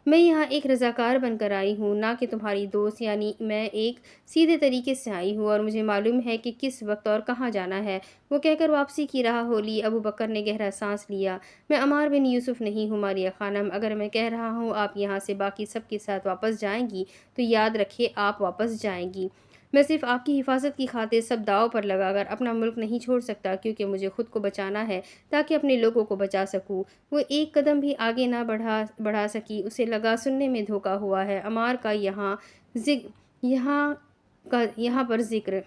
मैं यहाँ एक रज़ाकार बनकर आई हूँ, ना कि तुम्हारी दोस्त। यानी मैं एक सीधे तरीके से आई हूँ और मुझे मालूम है कि किस वक्त और कहाँ जाना है। वो कहकर वापसी की राह हो ली। अबू बकर ने गहरा सांस लिया। मैं अमार बिन यूसुफ नहीं हूँ मारिया खानम। अगर मैं कह रहा हूँ आप यहाँ से बाकी सब के साथ वापस जाएंगी, तो याद रखिए आप वापस जाएंगी। मैं सिर्फ आपकी हिफाजत की खातिर सब दांव पर लगाकर अपना मुल्क नहीं छोड़ सकता, क्योंकि मुझे खुद को बचाना है ताकि अपने लोगों को बचा सकूं। वो एक कदम भी आगे ना बढ़ा सकी। उसे लगा सुनने में धोखा हुआ है। अमार का यहाँ यहाँ पर जिक्र।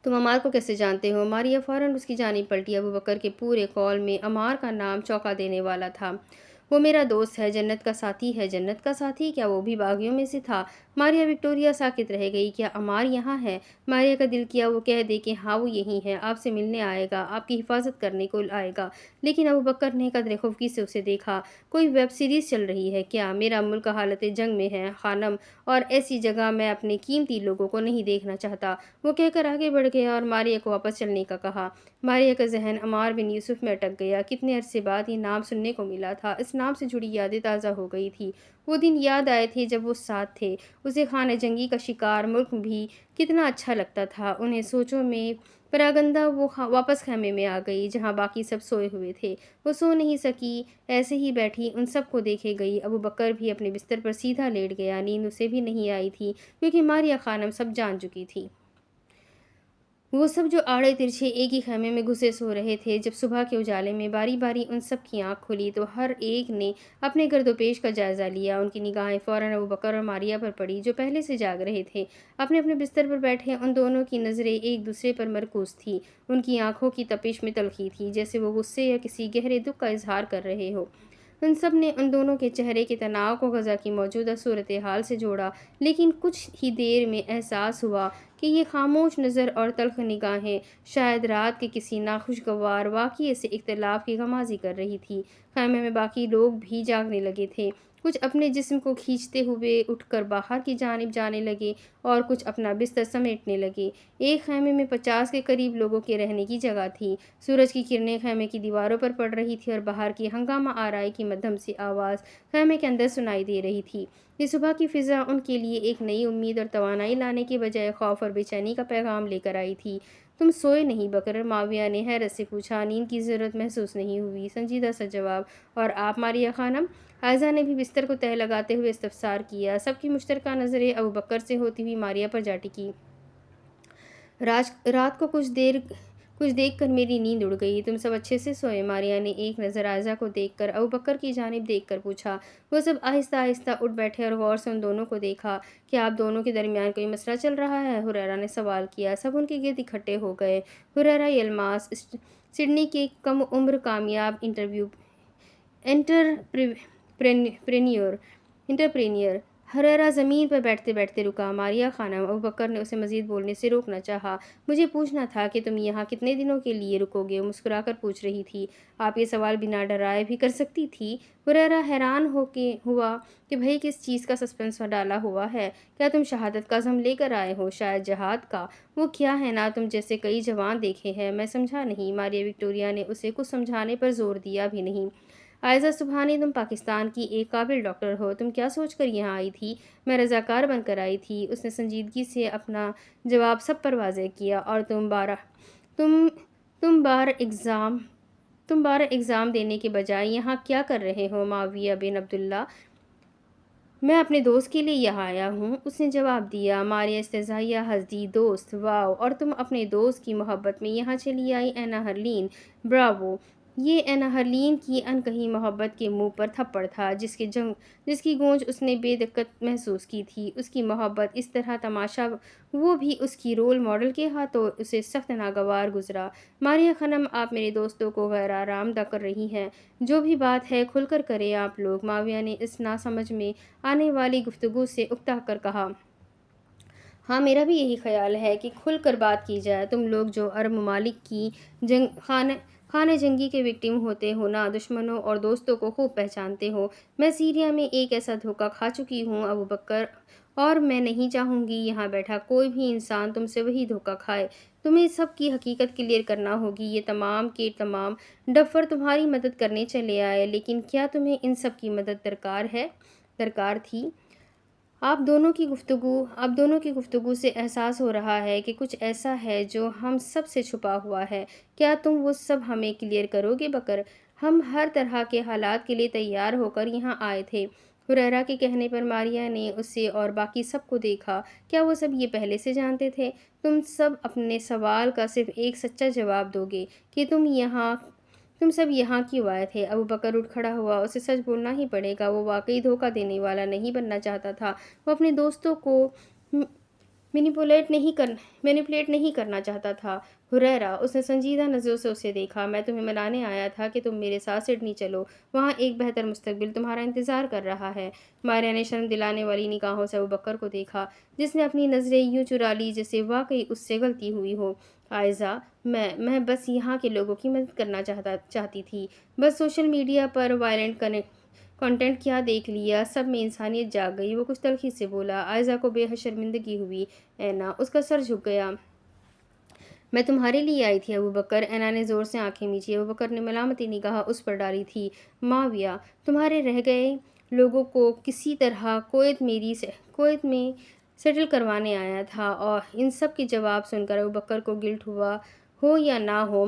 तुम अमार को कैसे जानते हो? मारिया फौरन उसकी जानिब पलटी। अबू बकर के पूरे कौल में अमार का नाम चौंका देने वाला था। वो मेरा दोस्त है, जन्नत का साथी है। जन्नत का साथी? क्या वो भी बागियों में से था? मारिया विक्टोरिया साकित रह गई। क्या अमार यहाँ है? मारिया का दिल किया वो कह दे कि हाँ वो यहीं है, आपसे मिलने आएगा, आपकी हिफाजत करने को आएगा। लेकिन अबू बकर ने कदर खौफी से उसे देखा। कोई वेब सीरीज चल रही है क्या? मेरा मुल्क हालत जंग में है खानम, और ऐसी जगह मैं अपने कीमती लोगों को नहीं देखना चाहता। वो कहकर आगे बढ़ गया और मारिया को वापस चलने का कहा। मारिया का जहन अमार बिन यूसुफ में अटक गया। कितने अरसे बाद ये नाम सुनने को मिला था। इस नाम से जुड़ी यादें ताज़ा हो गई थी। वो दिन याद आए थे जब वो साथ थे। उसे खाना जंगी का शिकार मुल्क भी कितना अच्छा लगता था। उन्हें सोचों में परागंदा वो वापस खेमे में आ गई, जहाँ बाकी सब सोए हुए थे। वो सो नहीं सकी, ऐसे ही बैठी उन सब को देखे गई। अबू बकर भी अपने बिस्तर पर सीधा लेट गया। नींद उसे भी नहीं आई थी, क्योंकि मारिया खानम सब जान चुकी थी। वो सब जो आड़े तिरछे एक ही खैमे में घुसे सो रहे थे। जब सुबह के उजाले में बारी बारी उन सब की आंख खुली, तो हर एक ने अपने गर्दोपेश का जायजा लिया। उनकी निगाहें फौरन अबू बकर और मारिया पर पड़ी, जो पहले से जाग रहे थे। अपने अपने बिस्तर पर बैठे उन दोनों की नज़रें एक दूसरे पर मरकूज थी। उनकी आंखों की तपिश में तलखी थी, जैसे वो गुस्से या किसी गहरे दुख का इजहार कर रहे हो। उन सब ने उन दोनों के चेहरे के तनाव को गज़ा की मौजूदा सूरत हाल से जोड़ा, लेकिन कुछ ही देर में एहसास हुआ कि ये खामोश नज़र और तल्ख निगाहें शायद रात के किसी नाखुशगवार वाक़ये से इख्तिलाफ की गमाज़ी कर रही थी। ख़ैमे में बाकी लोग भी जागने लगे थे। कुछ अपने जिस्म को खींचते हुए उठकर बाहर की जानिब जाने लगे और कुछ अपना बिस्तर समेटने लगे। एक ख़ैमे में 50 के करीब लोगों के रहने की जगह थी। सूरज की किरणें ख़ैमे की दीवारों पर पड़ रही थी और बाहर की हंगामा आराई की मध्यम सी आवाज़ ख़ैमे के अंदर सुनाई दे रही थी। ये सुबह की फ़िज़ा उनके लिए एक नई उम्मीद और तवानाई लाने के बजाय खौफ और बेचैनी का पैगाम लेकर आई थी। तुम सोए नहीं बकर? माविया ने हैरत से पूछा। नींद की ज़रूरत महसूस नहीं हुई, संजीदा सा जवाब। और आप मारिया खानम? आयज़ा ने भी बिस्तर को तह लगाते हुए इस्तफसार किया। सबकी मुश्तरका नज़रें अबू बकर से होती हुई मारिया पर जा टिकी। रात को कुछ देख कर मेरी नींद उड़ गई। तुम सब अच्छे से सोए? मारिया ने एक नज़र आयज़ा को देखकर अबू बकर की जानिब देखकर पूछा। वो सब आहिस्ता आहिस्ता उठ बैठे और गौर से उन दोनों को देखा। क्या आप दोनों के दरमियान कोई मसला चल रहा है? हुरैरा ने सवाल किया। सब उनके गिर्द इकट्ठे हो गए। हुरैरा यल्मास, सिडनी के कम उम्र कामयाब एंटरप्रेन्योर एंटरप्रेन्योर। हुरैरा ज़मीन पर बैठते बैठते रुका। मारिया खानम, अबू बकर ने उसे मज़ीद बोलने से रोकना चाहा। मुझे पूछना था कि तुम यहाँ कितने दिनों के लिए रुकोगे? मुस्कुराकर पूछ रही थी। आप ये सवाल बिना डराए भी कर सकती थी। हुरैरा हैरान हुआ कि भाई किस चीज़ का सस्पेंस डाला हुआ है। क्या तुम शहादत का ज़म लेकर आए हो? शायद जहाद का। वो क्या है ना, तुम जैसे कई जवान देखे हैं। मैं समझा नहीं। मारिया विक्टोरिया ने उसे कुछ समझाने पर जोर दिया भी नहीं। आयज़ा सुबहानी, तुम पाकिस्तान की एक काबिल डॉक्टर हो। तुम क्या सोचकर यहाँ आई थी? मैं रज़ाकार बनकर आई थी। उसने संजीदगी से अपना जवाब सब पर वाज़ेह किया। और तुम तुम बार एग्ज़ाम देने के बजाय यहाँ क्या कर रहे हो? माविया बिन अब्दुल्ला, मैं अपने दोस्त के लिए यहाँ आया हूँ, उसने जवाब दिया। मारिया इस्तेज़ाइया हंस दी। दोस्त? वाओ! और तुम अपने दोस्त की मोहब्बत में यहाँ चली आई? एना हरलीन, ब्रावो! ये एना हरलीन की अनकही मोहब्बत के मुंह पर थप्पड़ था, जिसकी गूंज उसने बेदिक्कत महसूस की थी। उसकी मोहब्बत इस तरह तमाशा, वो भी उसकी रोल मॉडल के हाथों, उसे सख्त नागवार गुजरा। मारिया खनम, आप मेरे दोस्तों को गैर आरामदा कर रही हैं। जो भी बात है खुलकर करें आप लोग। माविया ने इस नासमझ में आने वाली गुफ्तगू से उकता कर कहा। हाँ, मेरा भी यही ख्याल है कि खुल कर बात की जाए। तुम लोग जो अरब ममालिक की खाने जंगी के विक्टिम होते हो ना, दुश्मनों और दोस्तों को खूब पहचानते हो। मैं सीरिया में एक ऐसा धोखा खा चुकी हूँ अबू बकर, اور میں نہیں چاہوں گی یہاں بیٹھا کوئی بھی انسان تم سے وہی دھوکہ کھائے۔ تمہیں سب کی حقیقت کلیئر کرنا ہوگی۔ یہ تمام کے تمام ڈفر تمہاری مدد کرنے چلے آئے، لیکن کیا تمہیں ان سب کی مدد درکار تھی؟ آپ دونوں کی گفتگو سے احساس ہو رہا ہے کہ کچھ ایسا ہے جو ہم سب سے چھپا ہوا ہے۔ کیا تم وہ سب ہمیں کلیئر کرو گے بکر؟ ہم ہر طرح کے حالات کے لیے تیار ہو کر یہاں آئے تھے۔ ہریرا کے کہنے پر ماریا نے اسے اور باقی سب کو دیکھا۔ کیا وہ سب یہ پہلے سے جانتے تھے؟ تم سب اپنے سوال کا صرف ایک سچا جواب دو گے کہ تم سب یہاں کیوں آئے تھے؟ ابو بکر اٹھ کھڑا ہوا۔ اسے سچ بولنا ہی پڑے گا، وہ واقعی دھوکہ دینے والا نہیں بننا چاہتا تھا۔ وہ اپنے دوستوں کو مینیپولیٹ نہیں کرنا چاہتا تھا۔ ہریرا، اس نے سنجیدہ نظروں سے اسے دیکھا، میں تمہیں ملانے آیا تھا کہ تم میرے ساتھ سڈنی چلو۔ وہاں ایک بہتر مستقبل تمہارا انتظار کر رہا ہے۔ ماریا نے شرم دلانے والی نگاہوں سے ابو بکر کو دیکھا، جس نے اپنی نظریں یوں چرا لی جیسے واقعی اس سے غلطی ہوئی ہو۔ عائزہ، میں بس یہاں کے لوگوں کی مدد کرنا چاہتی تھی۔ بس سوشل میڈیا پر وائلنٹ کنٹینٹ کیا دیکھ لیا، سب میں انسانیت جاگ گئی۔ وہ کچھ تلخی سے بولا۔ عائزہ کو بے حد شرمندگی ہوئی۔ اینا، اس کا سر جھک گیا۔ میں تمہارے لیے آئی تھی ابو بکر۔ اینا نے زور سے آنکھیں میچی۔ ابو بکر نے ملامتی نگاہ اس پر ڈالی تھی۔ معاویہ، تمہارے رہ گئے لوگوں کو کسی طرح کویت میں سیٹل کروانے آیا تھا، اور ان سب کے جواب سن کر ابو بکر کو گلٹ ہوا ہو یا نہ ہو،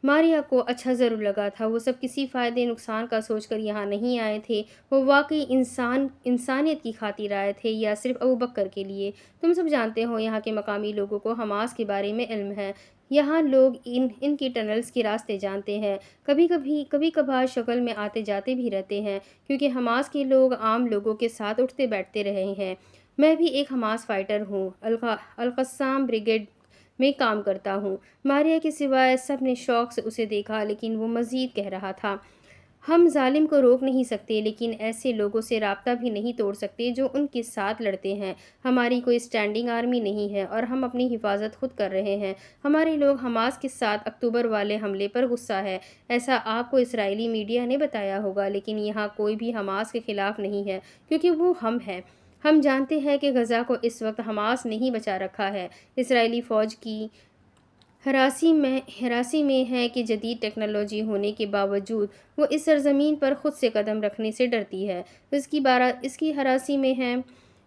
ماریا کو اچھا ضرور لگا تھا۔ وہ سب کسی فائدے نقصان کا سوچ کر یہاں نہیں آئے تھے۔ وہ واقعی انسانیت کی خاطر آئے تھے یا صرف ابو بکر کے لیے؟ تم سب جانتے ہو یہاں کے مقامی لوگوں کو حماس کے بارے میں علم ہے۔ یہاں لوگ ان کی ٹنلز کے راستے جانتے ہیں، کبھی کبھار شکل میں آتے جاتے بھی رہتے ہیں، کیونکہ حماس کے لوگ عام لوگوں کے ساتھ اٹھتے بیٹھتے رہے ہیں۔ میں بھی ایک حماس فائٹر ہوں، القصام بریگیڈ میں کام کرتا ہوں۔ ماریا کے سوائے سب نے شوق سے اسے دیکھا، لیکن وہ مزید کہہ رہا تھا۔ ہم ظالم کو روک نہیں سکتے، لیکن ایسے لوگوں سے رابطہ بھی نہیں توڑ سکتے جو ان کے ساتھ لڑتے ہیں۔ ہماری کوئی اسٹینڈنگ آرمی نہیں ہے اور ہم اپنی حفاظت خود کر رہے ہیں۔ ہمارے لوگ حماس کے ساتھ اکتوبر والے حملے پر غصہ ہے، ایسا آپ کو اسرائیلی میڈیا نے بتایا ہوگا، لیکن یہاں کوئی بھی حماس کے خلاف نہیں ہے، کیونکہ وہ ہم ہیں۔ ہم جانتے ہیں کہ غزہ کو اس وقت حماس نہیں بچا رکھا ہے، اسرائیلی فوج کی ہراسی میں ہے کہ جدید ٹیکنالوجی ہونے کے باوجود وہ اس سرزمین پر خود سے قدم رکھنے سے ڈرتی ہے۔ اس کی ہراسی میں ہے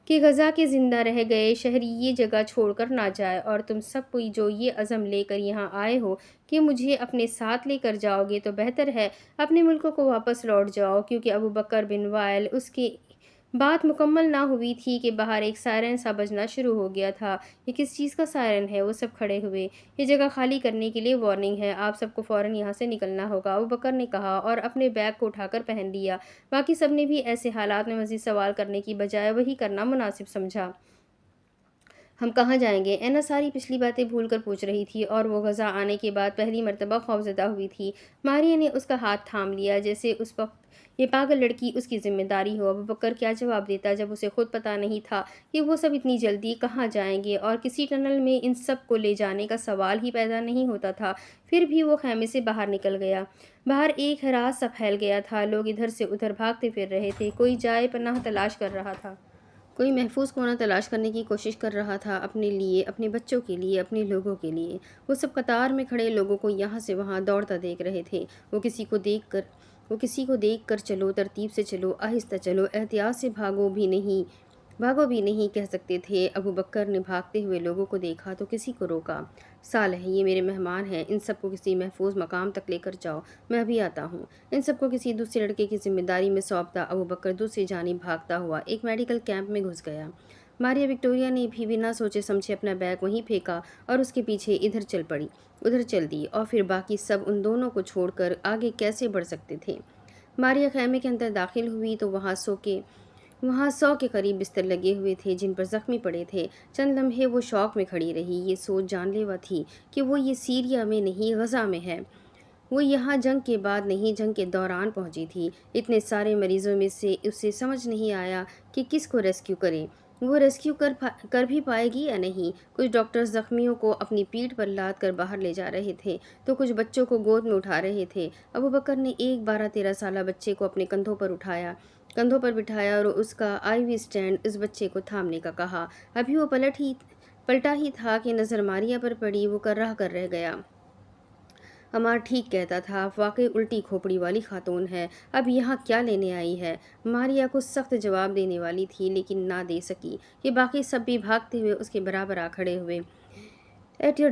کہ غزہ کے زندہ رہ گئے شہری یہ جگہ چھوڑ کر نہ جائے، اور تم سب کوئی جو یہ عزم لے کر یہاں آئے ہو کہ مجھے اپنے ساتھ لے کر جاؤ گے، تو بہتر ہے اپنے ملکوں کو واپس لوٹ جاؤ، کیونکہ ابو بکر بن وائل، اس کی بات مکمل نہ ہوئی تھی کہ باہر ایک سائرن سا بجنا شروع ہو گیا تھا۔ یہ کس چیز کا سائرن ہے؟ وہ سب کھڑے ہوئے۔ یہ جگہ خالی کرنے کے لیے وارننگ ہے، آپ سب کو فوراً یہاں سے نکلنا ہوگا، ابو بکر نے کہا، اور اپنے بیگ کو اٹھا کر پہن لیا۔ باقی سب نے بھی ایسے حالات میں مزید سوال کرنے کی بجائے وہی کرنا مناسب سمجھا۔ ہم کہاں جائیں گے؟ اینا ساری پچھلی باتیں بھول کر پوچھ رہی تھی، اور وہ غزہ آنے کے بعد پہلی مرتبہ خوفزدہ ہوئی تھی۔ ماریا نے اس کا ہاتھ تھام لیا جیسے اس وقت یہ پاگل لڑکی اس کی ذمہ داری ہو۔ ابو بکر کیا جواب دیتا جب اسے خود پتہ نہیں تھا کہ وہ سب اتنی جلدی کہاں جائیں گے، اور کسی ٹنل میں ان سب کو لے جانے کا سوال ہی پیدا نہیں ہوتا تھا۔ پھر بھی وہ خیمے سے باہر نکل گیا۔ باہر ایک ہراس سا پھیل گیا تھا، لوگ ادھر سے ادھر بھاگتے پھر رہے تھے، کوئی جائے پناہ تلاش کر رہا تھا، کوئی محفوظ کونا تلاش کرنے کی کوشش کر رہا تھا، اپنے لیے، اپنے بچوں کے لیے، اپنے لوگوں کے لیے۔ وہ سب قطار میں کھڑے لوگوں کو یہاں سے وہاں دوڑتا دیکھ رہے تھے۔ وہ کسی کو دیکھ کر چلو، ترتیب سے چلو، آہستہ چلو، احتیاط سے بھاگو بھی نہیں کہہ سکتے تھے۔ ابو بکر نے بھاگتے ہوئے لوگوں کو دیکھا تو کسی کو روکا۔ صالح، یہ میرے مہمان ہیں، ان سب کو کسی محفوظ مقام تک لے کر جاؤ، میں ابھی آتا ہوں۔ ان سب کو کسی دوسرے لڑکے کی ذمہ داری میں سونپتا ابو بکر دوسری جانب بھاگتا ہوا ایک میڈیکل کیمپ میں گھس گیا۔ ماریا وکٹوریہ نے بھی بنا سوچے سمجھے اپنا بیگ وہیں پھینکا اور اس کے پیچھے ادھر چل دی، اور پھر باقی سب ان دونوں کو چھوڑ کر آگے کیسے بڑھ سکتے تھے؟ ماریا خیمے کے اندر داخل ہوئی تو وہاں 100 کے قریب بستر لگے ہوئے تھے جن پر زخمی پڑے تھے۔ چند لمحے وہ شوق میں کھڑی رہی، یہ سوچ جان لیوا تھی کہ وہ یہ سیریا میں نہیں غزہ میں ہے۔ وہ یہاں جنگ کے بعد نہیں، جنگ کے دوران پہنچی تھی۔ اتنے سارے مریضوں میں سے اسے سمجھ نہیں آیا کہ کس کو ریسکیو کرے۔ وہ ریسکیو کر بھی پائے گی یا نہیں؟ کچھ ڈاکٹرز زخمیوں کو اپنی پیٹھ پر لاد کر باہر لے جا رہے تھے تو کچھ بچوں کو گود میں اٹھا رہے تھے۔ ابوبکر نے ایک 12-13 سالہ بچے کو اپنے کندھوں پر بٹھایا اور اس کا آئی وی اسٹینڈ اس بچے کو تھامنے کا کہا۔ ابھی وہ پلٹا ہی تھا کہ نظر ماریا پر پڑی۔ وہ کر رہ گیا۔ عمار ٹھیک کہتا تھا، واقعی الٹی کھوپڑی والی خاتون ہے۔ اب یہاں کیا لینے آئی ہے؟ ماریا کو سخت جواب دینے والی تھی لیکن نہ دے سکی کہ باقی سب بھی بھاگتے ہوئے اس کے برابر آ کھڑے ہوئے۔ ایٹ یور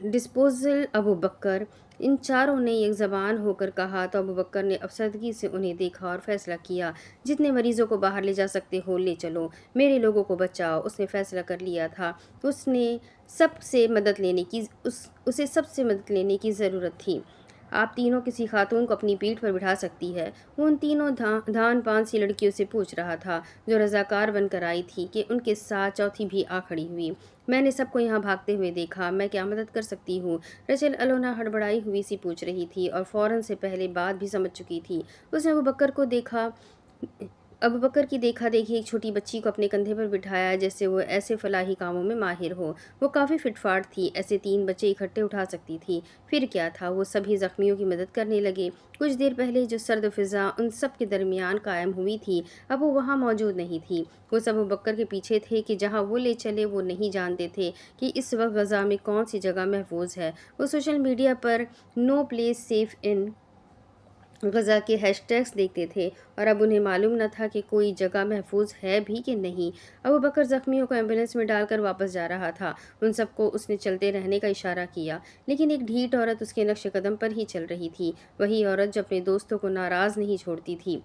ڈسپوزل ابوبکر، ان چاروں نے ایک زبان ہو کر کہا تو ابوبکر نے افسردگی سے انہیں دیکھا اور فیصلہ کیا، جتنے مریضوں کو باہر لے جا سکتے ہو لے چلو، میرے لوگوں کو بچاؤ۔ اس نے فیصلہ کر لیا تھا، اسے سب سے مدد لینے کی ضرورت تھی۔ آپ تینوں کسی خاتون کو اپنی پیٹھ پر بٹھا سکتی ہے؟ وہ ان تینوں دھان پان سی لڑکیوں سے پوچھ رہا تھا جو رضاکار بن کر آئی تھی کہ ان کے ساتھ چوتھی بھی آ کھڑی ہوئی۔ میں نے سب کو یہاں بھاگتے ہوئے دیکھا، میں کیا مدد کر سکتی ہوں؟ رچل الونا ہڑبڑائی ہوئی سی پوچھ رہی تھی اور فوراً سے پہلے بات بھی سمجھ چکی تھی۔ اس نے ابوبکر کی دیکھا دیکھی ایک چھوٹی بچی کو اپنے کندھے پر بٹھایا جیسے وہ ایسے فلاحی کاموں میں ماہر ہو۔ وہ کافی فٹ فاٹ تھی، ایسے 3 بچے اکٹھے اٹھا سکتی تھی۔ پھر کیا تھا، وہ سبھی زخمیوں کی مدد کرنے لگے۔ کچھ دیر پہلے جو سرد فضا ان سب کے درمیان قائم ہوئی تھی اب وہ وہاں موجود نہیں تھی۔ وہ سب ابوبکر کے پیچھے تھے کہ جہاں وہ لے چلے۔ وہ نہیں جانتے تھے کہ اس وقت غزہ میں کون سی جگہ محفوظ ہے۔ وہ social media per "know place safe in Gaza" کے ہیش ٹیگز دیکھتے تھے اور اب انہیں معلوم نہ تھا کہ کوئی جگہ محفوظ ہے بھی کہ نہیں۔ ابوبکر زخمیوں کو ایمبولینس میں ڈال کر واپس جا رہا تھا۔ ان سب کو اس نے چلتے رہنے کا اشارہ کیا، لیکن ایک ڈھیٹ عورت اس کے نقش قدم پر ہی چل رہی تھی، وہی عورت جو اپنے دوستوں کو ناراض نہیں چھوڑتی تھی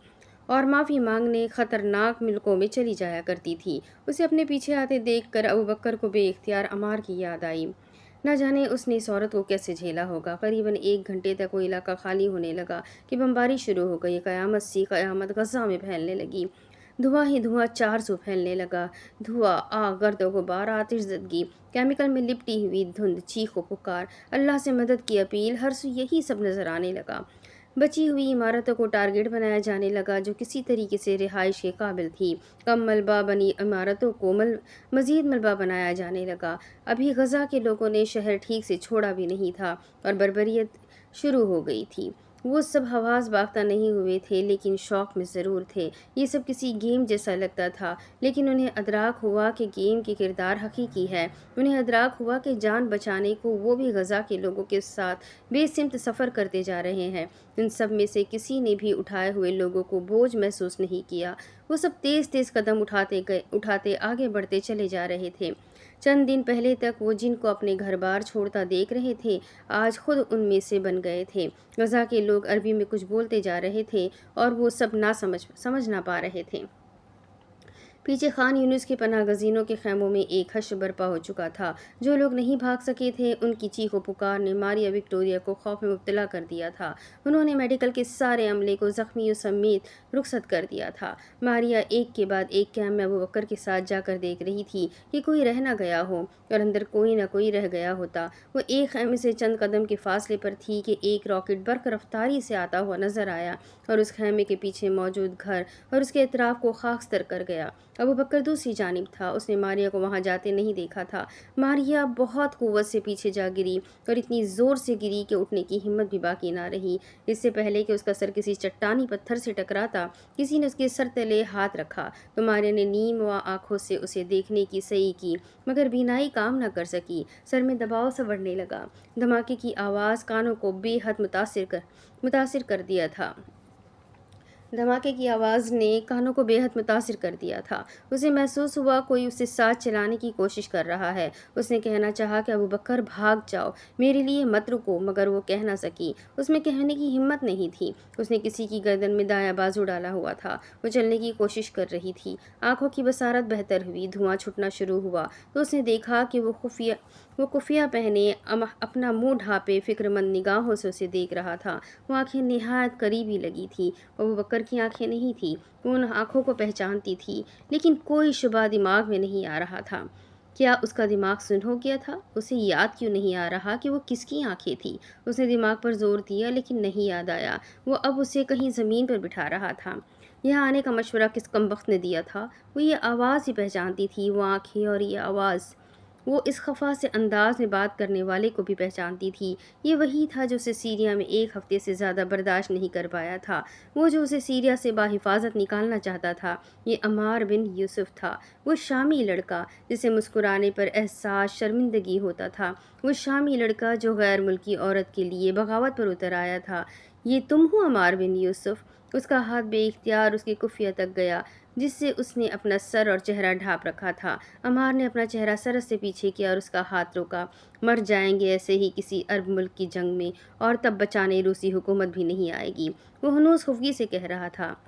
اور معافی مانگنے خطرناک ملکوں میں چلی جایا کرتی تھی۔ اسے اپنے پیچھے آتے دیکھ کر ابوبکر کو بے اختیار عمار کی یاد آئی۔ نہ جانے اس نے اس عورت کو کیسے جھیلا ہوگا۔ قریباً 1 گھنٹے تک وہ علاقہ خالی ہونے لگا کہ بمباری شروع ہو گئی۔ قیامت سی قیامت غزہ میں پھیلنے لگی۔ دھواں ہی دھواں چاروں پھیلنے لگا۔ دھواں، آگ، گرد و غبار، آتش زدگی، کیمیکل میں لپٹی ہوئی دھند، چیخ و پکار، اللہ سے مدد کی اپیل، ہر سو یہی سب نظر آنے لگا۔ بچی ہوئی عمارتوں کو ٹارگٹ بنایا جانے لگا جو کسی طریقے سے رہائش کے قابل تھی۔ کم ملبہ بنی عمارتوں کو مزید ملبہ بنایا جانے لگا۔ ابھی غزہ کے لوگوں نے شہر ٹھیک سے چھوڑا بھی نہیں تھا اور بربریت شروع ہو گئی تھی۔ وہ سب حواس باختہ نہیں ہوئے تھے لیکن شوق میں ضرور تھے۔ یہ سب کسی گیم جیسا لگتا تھا، لیکن انہیں ادراک ہوا کہ گیم کے کردار حقیقی ہے۔ انہیں ادراک ہوا کہ جان بچانے کو وہ بھی غزہ کے لوگوں کے ساتھ بے سمت سفر کرتے جا رہے ہیں۔ ان سب میں سے کسی نے بھی اٹھائے ہوئے لوگوں کو بوجھ محسوس نہیں کیا۔ وہ سب تیز تیز قدم اٹھاتے آگے بڑھتے چلے جا رہے تھے۔ چند دن پہلے تک وہ جن کو اپنے گھر بار چھوڑتا دیکھ رہے تھے آج خود ان میں سے بن گئے تھے۔ غزہ کے لوگ عربی میں کچھ بولتے جا رہے تھے اور وہ سب سمجھ نہ پا رہے تھے۔ پیچھے خان یونس کے پناہ گزینوں کے خیموں میں ایک حشر برپا ہو چکا تھا۔ جو لوگ نہیں بھاگ سکے تھے ان کی چیخ و پکار نے ماریا وکٹوریہ کو خوف میں مبتلا کر دیا تھا۔ انہوں نے میڈیکل کے سارے عملے کو زخمیوں سمیت رخصت کر دیا تھا۔ ماریا ایک کے بعد ایک کیمپ میں ابوبکر کے ساتھ جا کر دیکھ رہی تھی کہ کوئی رہ نہ گیا ہو اور اندر کوئی نہ کوئی رہ گیا ہوتا۔ وہ ایک خیمے سے چند قدم کے فاصلے پر تھی کہ ایک راکٹ برق رفتاری سے آتا ہوا نظر آیا اور اس خیمے کے پیچھے موجود گھر اور اس کے اطراف کو خاکستر کر گیا۔ ابوبکر دوسری جانب تھا، اس نے ماریا کو وہاں جاتے نہیں دیکھا تھا۔ ماریا بہت قوت سے پیچھے جا گری اور اتنی زور سے گری کہ اٹھنے کی ہمت بھی باقی نہ رہی۔ اس سے پہلے کہ اس کا سر کسی چٹانی پتھر سے ٹکراتا کسی نے اس کے سر تلے ہاتھ رکھا تو ماریا نے نیم وا آنکھوں سے اسے دیکھنے کی سعی کی مگر بینائی کام نہ کر سکی۔ سر میں دباؤ سا بڑھنے لگا۔ دھماکے کی آواز کانوں کو بے حد متاثر کر دیا تھا۔ دھماکے کی آواز نے کانوں کو بے حد متاثر کر دیا تھا۔ اسے محسوس ہوا کوئی اسے ساتھ چلانے کی کوشش کر رہا ہے۔ اس نے کہنا چاہا کہ ابوبکر بھاگ جاؤ، میرے لیے مت رکو، مگر وہ کہہ نہ سکی۔ اس میں کہنے کی ہمت نہیں تھی۔ اس نے کسی کی گردن میں دایاں بازو ڈالا ہوا تھا۔ وہ چلنے کی کوشش کر رہی تھی۔ آنکھوں کی بصارت بہتر ہوئی، دھواں چھٹنا شروع ہوا تو اس نے دیکھا کہ وہ کفیہ پہنے اپنا منہ ڈھانپے فکر مند نگاہوں سے اسے دیکھ رہا تھا۔ وہ آنکھیں نہایت قریبی لگی تھیں۔ ابوبکر کی آنکھیں نہیں تھیں۔ وہ ان آنکھوں کو پہچانتی تھی لیکن کوئی شبہ دماغ میں نہیں آ رہا تھا۔ کیا اس کا دماغ سن ہو گیا تھا؟ اسے یاد کیوں نہیں آ رہا کہ وہ کس کی آنکھیں تھیں؟ اس نے دماغ پر زور دیا لیکن نہیں یاد آیا۔ وہ اب اسے کہیں زمین پر بٹھا رہا تھا۔ यहाँ आने का मशवरा किस कमबख्त ने दिया था? वो ये आवाज़ ही पहचानती थी, वो आँखें और ये आवाज़। वो इस खफ़ा से अंदाज़ में बात करने वाले को भी पहचानती थी। ये वही था जो उसे सीरिया में 1 हफ़्ते से ज़्यादा बर्दाश्त नहीं कर पाया था। वो जो उसे सीरिया से बाहिफ़ाज़त निकालना चाहता था। ये अम्मार बिन यूसुफ़ था। वो शामी लड़का जिसे मुस्कुराने पर एहसास शर्मिंदगी होता था। वो शामी लड़का जो गैर मुल्की औरत के लिए बगावत पर उतर आया था। ये तुम हो अम्मार बिन यूसुफ़? उसका हाथ बेइख्तियार उसकी कुफ़िया तक गया, जिससे उसने अपना सर और चेहरा ढाँप रखा था। अम्मार ने अपना चेहरा सरस से पीछे किया और उसका हाथ रोका। मर जाएंगे ऐसे ही किसी अरब मुल्क की जंग में, और तब बचाने रूसी हुकूमत भी नहीं आएगी। वो हनूस खुफगी से कह रहा था।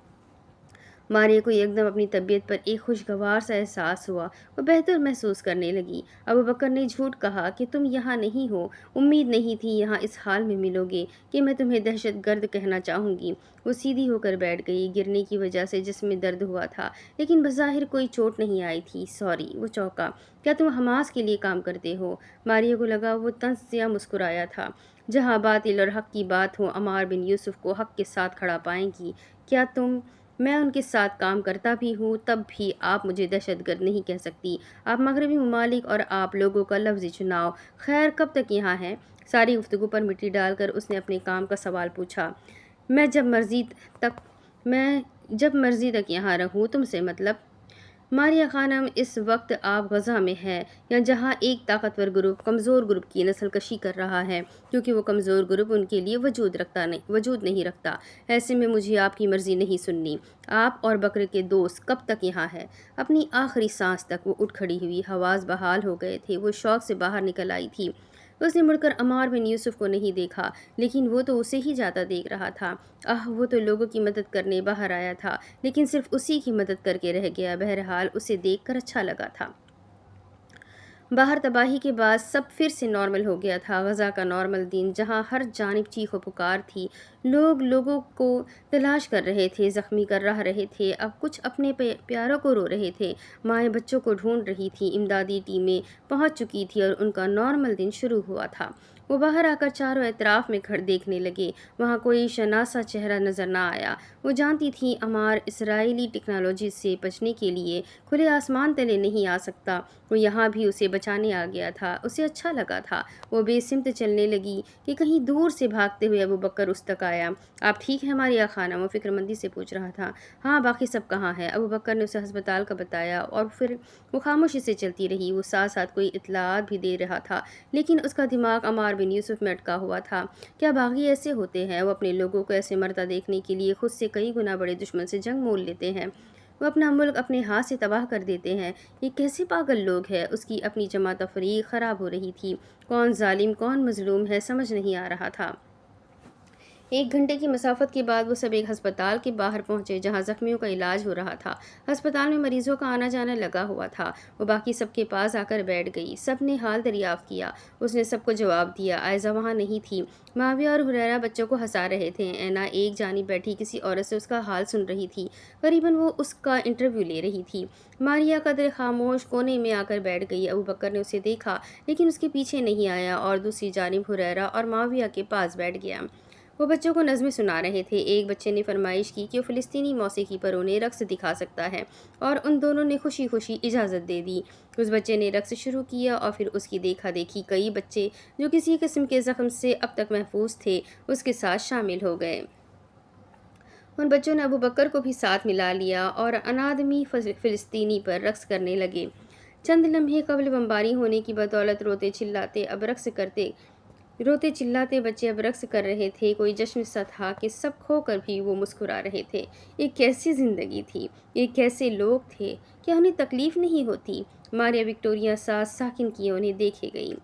मारिया को एकदम अपनी तबीयत पर एक खुशगवार सा एहसास हुआ। वो बेहतर महसूस करने लगी। अबू बकर ने झूठ कहा कि तुम यहाँ नहीं हो। उम्मीद नहीं थी यहाँ इस हाल में मिलोगे कि मैं तुम्हें दहशत गर्द कहना चाहूँगी। वो सीधी होकर बैठ गई। गिरने की वजह से जिसमें दर्द हुआ था, लेकिन बज़ाहिर कोई चोट नहीं आई थी। सॉरी, वो चौंका। क्या तुम हमास के लिए काम करते हो? मारिया को लगा वो तंज या मुस्कुराया था। जहाँ बातिल और हक की बात हो, अम्मार बिन यूसुफ को हक के साथ खड़ा पाएंगी। क्या तुम? मैं उनके साथ काम करता भी हूँ, तब भी आप मुझे दहशतगर्द नहीं कह सकती। आप मगरबी ममालिक और आप लोगों का लफ्ज़ी चुनाव। खैर, कब तक यहाँ है? सारी गुफ्तगू पर मिट्टी डालकर उसने अपने काम का सवाल पूछा। मैं जब मर्जी तक मैं जब मर्जी तक यहाँ रहूँ, तुमसे मतलब? मारिया खानम, इस वक्त आप गज़ा में हैं, या जहाँ एक ताकतवर ग्रुप कमज़ोर ग्रुप की नस्ल कशी कर रहा है, क्योंकि वो कमज़ोर ग्रुप उनके लिए वजूद नहीं रखता। ऐसे में मुझे आपकी मर्ज़ी नहीं सुननी। आप और बकर के दोस्त कब तक यहाँ है? अपनी आखिरी सांस तक। वो उठ खड़ी हुई। हवास बहाल हो गए थे। वो शौक से बाहर निकल आई थी। उसने मुड़कर अम्मार बिन यूसुफ को नहीं देखा, लेकिन वो तो उसे ही जाता देख रहा था। वो तो लोगों की मदद करने बाहर आया था, लेकिन सिर्फ उसी की मदद करके रह गया। बहरहाल उसे देखकर अच्छा लगा था। बाहर तबाही के बाद सब फिर से नॉर्मल हो गया था। गज़ा का नॉर्मल दिन, जहाँ हर जानिब चीख व पुकार थी। लोग लोगों को तलाश कर रहे थे, ज़ख्मी कर रहे थे। अब कुछ अपने प्यारों को रो रहे थे। माएँ बच्चों को ढूंढ रही थी। इमदादी टीमें पहुँच चुकी थी और उनका नॉर्मल दिन शुरू हुआ था। वो बाहर आकर चारों एतराफ़ में खड़ देखने लगे। वहाँ कोई शनासा चेहरा नज़र ना आया। वो जानती थी अमार इसराइली टेक्नोलॉजी से बचने के लिए खुले आसमान तले नहीं आ सकता। वो यहाँ भी उसे बचाने आ गया था। उसे अच्छा लगा था। वो बेसिमत चलने लगी कि कहीं दूर से भागते हुए अबू बकर उस तक आया। आप ठीक हैं मारिया खाना? वो फिक्रमंदी से पूछ रहा था। हाँ, बाकी सब कहाँ है? अबू बकर ने उसे अस्पताल का बताया, और फिर वो खामोशी से चलती रही। वो साथ साथ कोई इतलात भी दे रहा था, लेकिन उसका दिमाग अमार बिन यूसुफ में अटका हुआ था। क्या बागी ऐसे होते हैं? वो अपने लोगों को ऐसे मरता देखने के लिए खुद से कई गुना बड़े दुश्मन से जंग मोल लेते हैं। वो अपना मुल्क अपने हाथ से तबाह कर देते हैं। ये कैसे पागल लोग हैं? उसकी अपनी जमा तफरीक ख़राब हो रही थी। कौन जालिम कौन मजलूम है, समझ नहीं आ रहा था। 1 घंटे की मसाफत के बाद वो सब एक हस्पताल के बाहर पहुंचे, जहां जख्मियों का इलाज हो रहा था। अस्पताल में मरीजों का आना जाना लगा हुआ था। वो बाकी सबके पास आकर बैठ गई। सब ने हाल दरियाफ्त किया। उसने सबको जवाब दिया। आयजा वहाँ नहीं थी। माविया और हुरैरा बच्चों को हंसा रहे थे। ऐना एक जानिब बैठी किसी औरत से उसका हाल सुन रही थी। करीबन वो उसका इंटरव्यू ले रही थी। मारिया कदर खामोश कोने में आकर बैठ गई। अबू बकर ने उसे देखा, लेकिन उसके पीछे नहीं आया, और दूसरी जानिब हुरैरा और माविया के पास बैठ गया। वो बच्चों को नज़में सुना रहे थे। एक बच्चे ने फरमाइश की कि वो फ़िलिस्तीनी मौसीकी पर उन्हें रक़्स दिखा सकता है, और उन दोनों ने खुशी खुशी इजाज़त दे दी। उस बच्चे ने रक़्स शुरू किया, और फिर उसकी देखा देखी कई बच्चे जो किसी किस्म के ज़ख्म से अब तक महफूज थे, उसके साथ शामिल हो गए। उन बच्चों ने अबू बकर को भी साथ मिला लिया और अनादमी फ़िलिस्तीनी पर रक़्स करने लगे। चंद लम्हे कबल बमबारी होने की बदौलत रोते चिल्लाते बच्चे अब रक़्स कर रहे थे। कोई जश्न सा था कि सब खोकर भी वो मुस्कुरा रहे थे। ये कैसी ज़िंदगी थी? ये कैसे लोग थे? क्या उन्हें तकलीफ़ नहीं होती? मारिया विक्टोरिया साथ साकिन किए उन्हें देखे गई।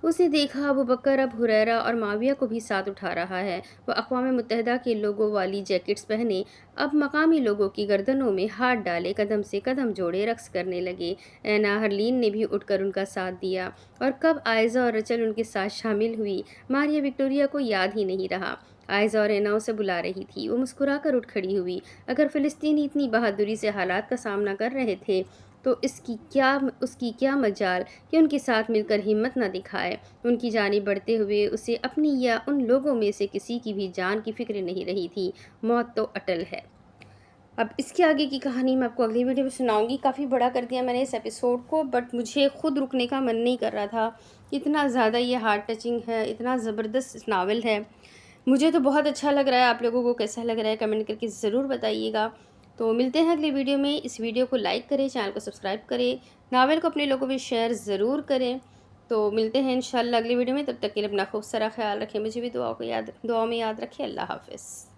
उसने देखा अबू बकर अब हुरैरा और माविया को भी साथ उठा रहा है। वह अक़वाम मुत्तहिदा के लोगों वाली जैकेट्स पहने अब मकामी लोगों की गर्दनों में हाथ डाले कदम से कदम जोड़े रक़्स करने लगे। ऐना हरलीन ने भी उठकर उनका साथ दिया, और कब आयज़ा और रचल उनके साथ शामिल हुई, मारिया विक्टोरिया को याद ही नहीं रहा। आयज़ा और ऐना उसे बुला रही थी। वो मुस्कुरा कर उठ खड़ी हुई। अगर फ़िलिस्तीनी इतनी बहादुरी से हालात का सामना कर रहे थे, तो उसकी क्या मजाल कि उनके साथ मिलकर हिम्मत न दिखाए। उनकी जानिब बढ़ते हुए उसे अपनी या उन लोगों में से किसी की भी जान की फिक्र नहीं रही थी। मौत तो अटल है। اب اس کے آگے کی کہانی میں آپ کو اگلی ویڈیو میں سناؤں گی. کافی بڑا کر دیا میں نے اس ایپیسوڈ کو، بٹ مجھے خود رکنے کا من نہیں کر رہا تھا. اتنا زیادہ یہ ہارٹ ٹچنگ ہے، اتنا زبردست ناول ہے. مجھے تو بہت اچھا لگ رہا ہے. آپ لوگوں کو کیسا لگ رہا ہے کمنٹ کر کے ضرور بتائیے گا. تو ملتے ہیں اگلی ویڈیو میں. اس ویڈیو کو لائک کریں، چینل کو سبسکرائب کریں، ناول کو اپنے لوگوں میں شیئر ضرور کریں. تو ملتے ہیں انشاءاللہ اگلی ویڈیو میں. تب تک کے لیے اپنا خوب سارا خیال رکھیں. مجھے بھی دعا میں یاد رکھیں. اللہ حافظ.